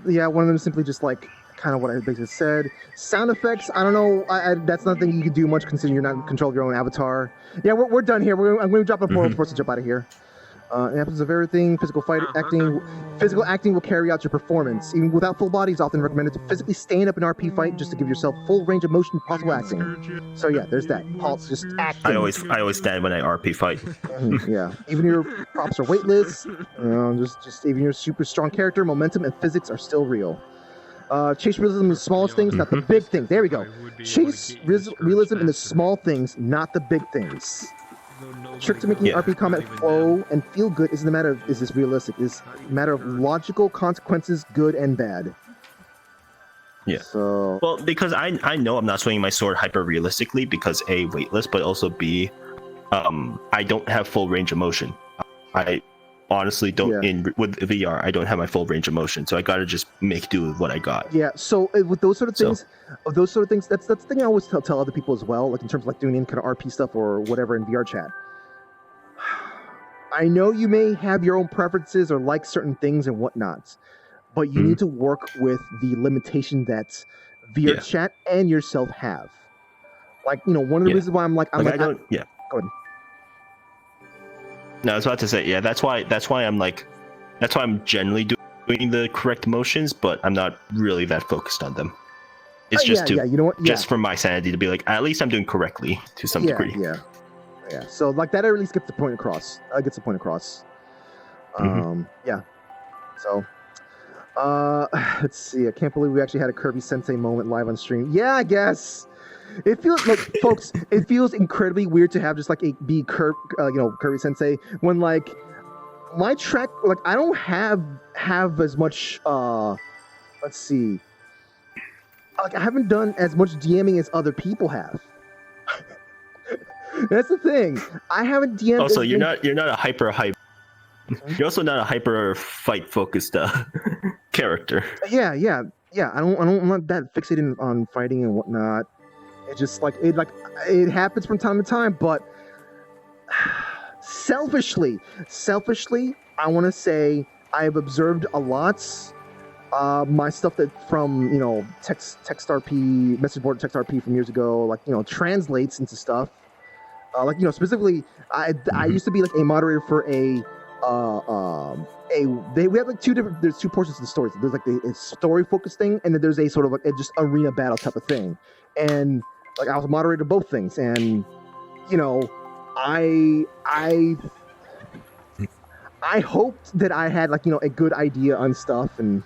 Yeah, one of them simply just like kind of what I basically said. Sound effects, I don't know. That's nothing you can do much considering you're not in control of your own avatar. Yeah, we're done here. I'm going to drop a portal for us to jump out of here. It happens of everything. Physical acting will carry out your performance. Even without full body, it's often recommended to physically stand up an RP fight just to give yourself full range of motion possible acting. So yeah, there's that. Paul's just acting.
I always stand when I RP fight.
Yeah, even your props are weightless. Just even your super strong character, momentum, and physics are still real. Chase realism in the smallest things, not the big things. There we go. Chase realism in the small things, not the big things. Trick to making RP combat flow and feel good isn't a matter of is this realistic. It's a matter of logical consequences, good and bad.
Yeah.
So
well, because I know I'm not swinging my sword hyper realistically because A, weightless, but also B, I don't have full range of motion. I honestly don't with VR. I don't have my full range of motion, so I gotta just make do with what I got.
Yeah. So with those sort of things, that's the thing I always tell other people as well. Like in terms of like doing any kind of RP stuff or whatever in VRChat. I know you may have your own preferences or like certain things and whatnot, but you need to work with the limitation that VRChat and yourself have. Like one of the reasons why I'm like
I don't.
Go ahead.
No, I was about to say, that's why I'm generally doing the correct motions, but I'm not really that focused on them. It's just just for my sanity to be like, at least I'm doing correctly to some degree.
Yeah. So like that at least gets the point across. Yeah. So, let's see. I can't believe we actually had a Kirby Sensei moment live on stream. Yeah, I guess. It feels like, folks. It feels incredibly weird to have just like Kirby Sensei when like my track, like I don't have as much. Let's see. Like I haven't done as much DMing as other people have. That's the thing. I haven't DM'd.
Also, you're not a hyper hype. You're also not a hyper fight focused character.
Yeah. I'm not that fixated on fighting and whatnot. It just it happens from time to time, but selfishly, I want to say I have observed a lot. My stuff that from text RP, message board text RP from years ago, translates into stuff. Specifically, I used to be like a moderator for we have like there's two portions of the story. There's like a story focused thing, and then there's a sort of like a just arena battle type of thing. And like I was a moderator of both things, and I hoped that I had a good idea on stuff, and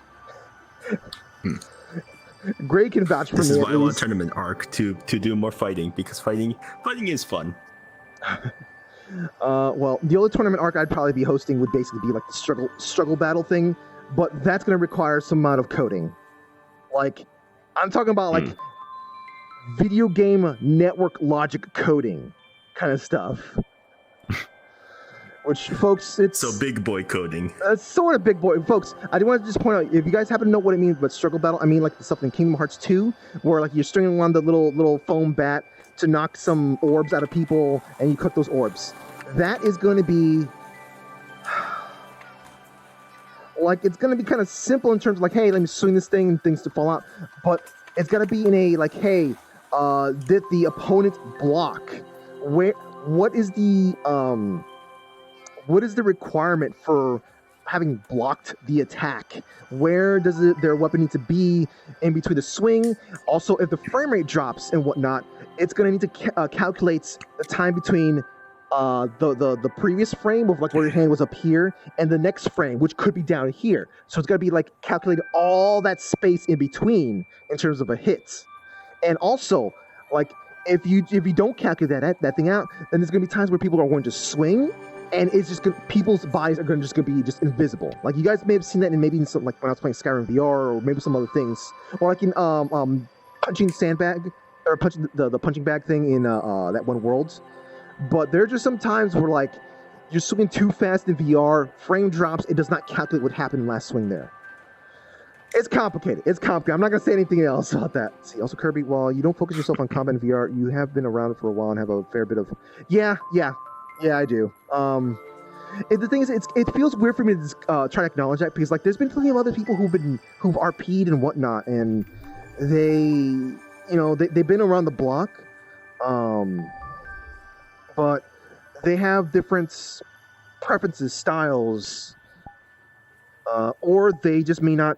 Greg can vouch for me.
This is why I want Tournament Arc to do more fighting, because fighting is fun.
Well, the only tournament arc I'd probably be hosting would basically be like the struggle battle thing, but that's going to require some amount of coding. Like, I'm talking about video game network logic coding kind of stuff. Which, folks, it's...
So big boy coding.
Sort of big boy. Folks, I do want to just point out, if you guys happen to know what it means by struggle battle, I mean like the stuff in Kingdom Hearts 2, where like you're stringing along the little foam bat to knock some orbs out of people, and you cook those orbs. That is going to be... it's going to be kind of simple in terms of hey, let me swing this thing and things to fall out. But it's got to be in a, hey, did the opponent block? What is the requirement for having blocked the attack? Where does their weapon need to be in between the swing? Also, if the frame rate drops and whatnot, it's going to need to calculate the time between the previous frame of where your hand was up here and the next frame, which could be down here. So it's going to be calculating all that space in between in terms of a hit. And also, like, if you don't calculate that thing out, then there's gonna be times where people are going to swing, and it's just people's bodies are just gonna be just invisible. Like, you guys may have seen that in maybe in some, like when I was playing Skyrim VR or maybe some other things, or like in punching sandbag or punching the punching bag thing in that one world. But there are just some times where like you're swinging too fast in VR, frame drops, it does not calculate what happened in the last swing there. It's complicated. I'm not gonna say anything else about that. See, also Kirby, while you don't focus yourself on combat in VR, you have been around for a while and have a fair bit of. Yeah, I do. The thing is, it feels weird for me to try to acknowledge that because like there's been plenty of other people who've RP'd and whatnot, and they've been around the block, but they have different preferences, styles. Or they just may not.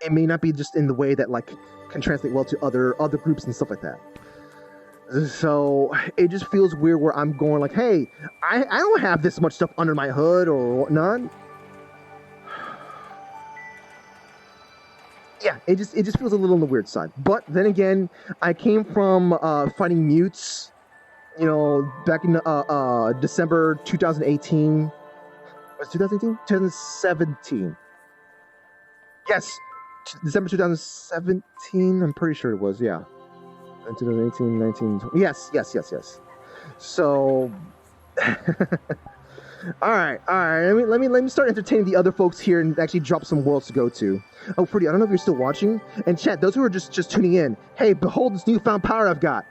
It may not be just in the way that like can translate well to other groups and stuff like that. So it just feels weird where I'm going like, hey, I don't have this much stuff under my hood or whatnot. Yeah, it just feels a little on the weird side. But then again, I came from fighting mutes, back in December 2018. Was it 2018? 2017. Yes, December 2017. I'm pretty sure it was. Yeah, 2018, 19. 20. Yes. So, all right. Let me start entertaining the other folks here and actually drop some worlds to go to. Oh, Fruity, I don't know if you're still watching. And chat, those who are just tuning in. Hey, behold this newfound power I've got.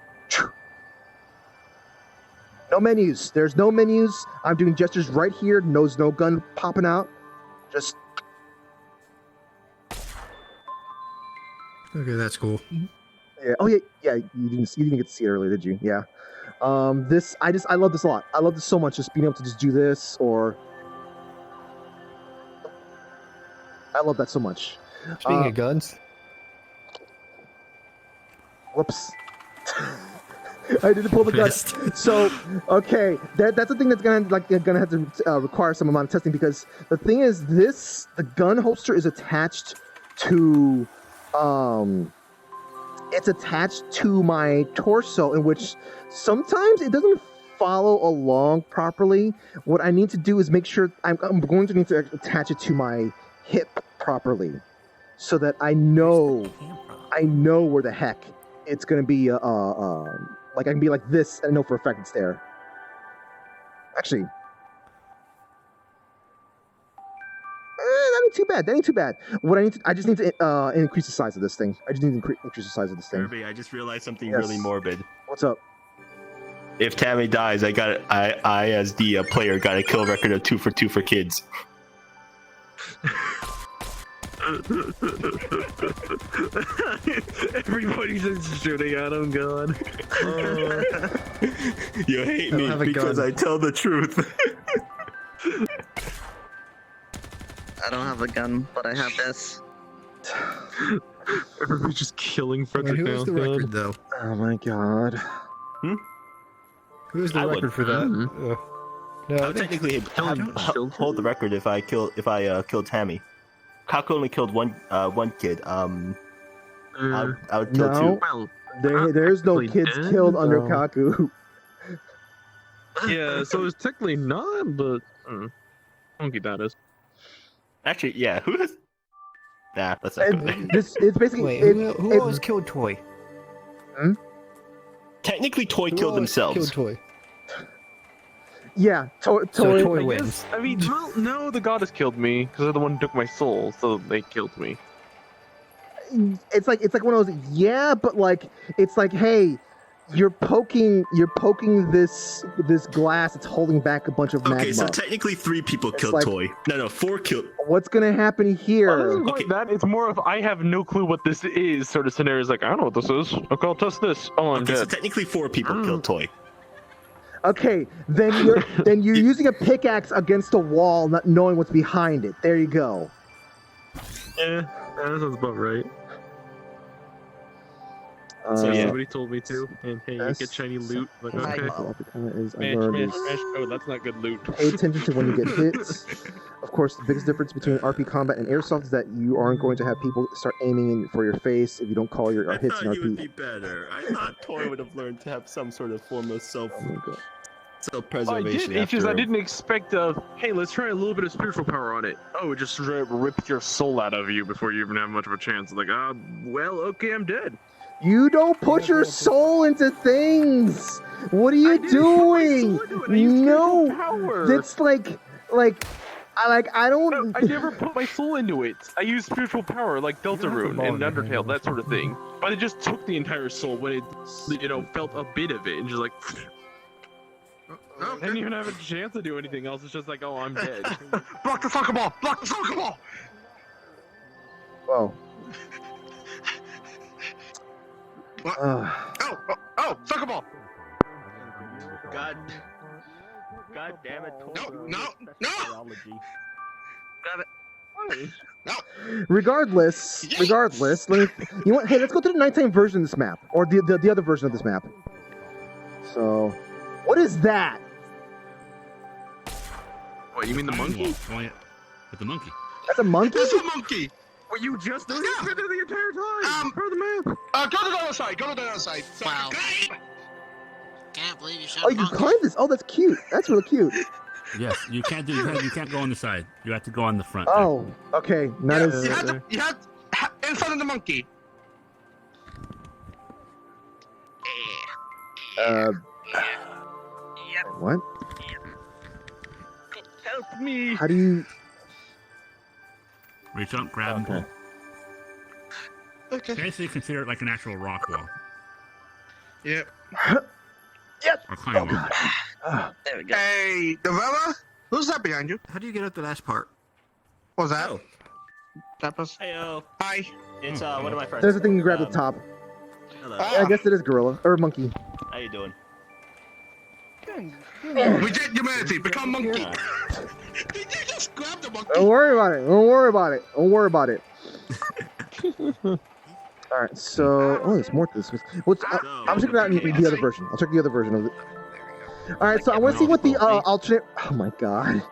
No menus. There's no menus. I'm doing gestures right here. No gun popping out. Just.
Okay, that's cool.
Yeah. Oh yeah. You didn't get to see it earlier, did you? Yeah. I love this a lot. I love this so much. Just being able to just do this, or. I love that so much.
Speaking of guns.
Whoops. I didn't pull the gun. So, okay, that's the thing that's gonna have to require some amount of testing because the thing is, the gun holster is attached to, it's attached to my torso, in which sometimes it doesn't follow along properly. What I need to do is make sure I'm going to need to attach it to my hip properly, so that I know where the heck it's gonna be. Like I can be like this and I know for a fact it's there. Actually, that ain't too bad. What I just need to increase the size of this thing. Increase the size of this thing.
Kirby, I just realized something really morbid.
What's up?
If Tammy dies, I as the player got a kill record of 2 for 2 for kids.
Everybody's just shooting at him, God.
You hate me because I tell the truth.
I don't have a gun, but I have this.
Everybody's just killing Frederick now.
Who's the record, though?
Oh my God.
Who's the record for that?
No, I would technically hold the record if I killed Tammy. Kaku only killed one kid. I would kill 2.
Well,
there's no kids killed under Kaku.
Yeah, so it's technically not, but funky that is.
Actually, yeah. Who has? Nah, that's not good.
It's basically.
Wait, who always killed Toy?
Technically, Toy killed themselves.
Killed Toy.
Yeah, Toy
wins.
I mean, no, the goddess killed me because they're the one who took my soul, so they killed me.
It's like one of those. Yeah, but like it's like, hey, you're poking this glass. It's holding back a bunch of magma.
Okay, so technically 3 people killed Toy. No, 4 killed.
What's gonna happen here?
It isn't quite that. It's more of I have no clue what this is sort of scenario. It's like I don't know what this is. Okay, I'll test this. Oh, I'm dead.
So technically 4 people killed Toy.
Okay, then you're using a pickaxe against a wall, not knowing what's behind it. There you go.
Yeah, that sounds about right.
So yeah,
somebody told me to, and hey, you get shiny loot. Like, okay. Smash, oh, that's not good loot.
Pay attention to when you get hit. Of course, the biggest difference between RP combat and airsoft is that you aren't going to have people start aiming for your face if you don't call your hits in
I thought you would
RP.
be better. I thought Toy would have learned to have some sort of form of
Oh
self-preservation.
I didn't expect hey, let's try a little bit of spiritual power on it. Oh, it just ripped your soul out of you before you even have much of a chance. Like, well, okay, I'm dead.
You don't put your soul into things. What are you doing? No, that's like I don't.
I never put my soul into it. I used spiritual power like Deltarune and Undertale, that sort of thing. But it just took the entire soul when it, felt a bit of it and just like. I didn't even have a chance to do anything else. It's just like, oh, I'm dead.
Block the soccer ball! Block the soccer ball!
Whoa.
Oh, soccer ball!
God damn it!
No!
Grab it.
Regardless, let me. You know what? Hey, let's go to the nighttime version of this map, or the other version of this map. So, what is that?
What, you mean the monkey?
With the monkey.
That's a monkey?
That's a monkey!
Well, you just noticed it the entire time. Part of the map.
Go to the other side. Go to the other side. Wow.
Can't believe you shot
Oh, you climbed this. Oh, that's cute. That's really cute.
Yes, you can't go on the side. You have to go on the front.
Oh, okay. Not as.
You had in front of the monkey.
What?
Help me.
How do you?
Reach up, grab, and pull.
Okay.
Basically, consider it like an actual rock wall.
Yep.
Yep.
Or climb wall.
There we go.
Hey, Revolver? Who's that behind you?
How do you get up the last part?
What's that?
Oh.
Tapas.
Heyo.
Hi.
It's one of my friends.
There's a thing you grab at the top.
Hello.
I guess it is gorilla or monkey.
How you doing?
Reject humanity. Become monkey. Did you just grab the monkey?
Don't worry about it. Don't worry about it. Don't worry about it. All right. So, there's more to this. I'm checking out the other version. I'll check the other version of it. All right. So I want to see what the alternate. Oh my god.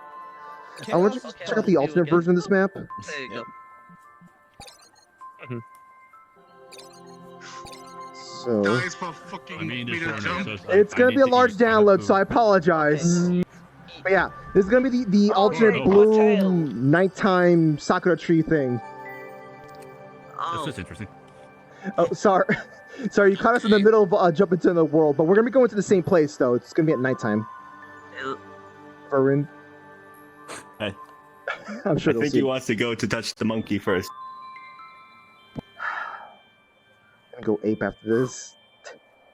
I want to check out the alternate version of this map.
There you go.
So
Guys, for fucking me to jump.
it's gonna be a large download, so I apologize. But yeah, this is gonna be the alternate bloom nighttime sakura tree thing.
That's just interesting.
Oh, sorry. Sorry, you caught us in the middle of jumping into the world, but we're gonna be going to the same place though. It's gonna be at nighttime. Varun.
Hey.
I'm sure
I think he wants to go to touch the monkey first.
I'm gonna go ape after this.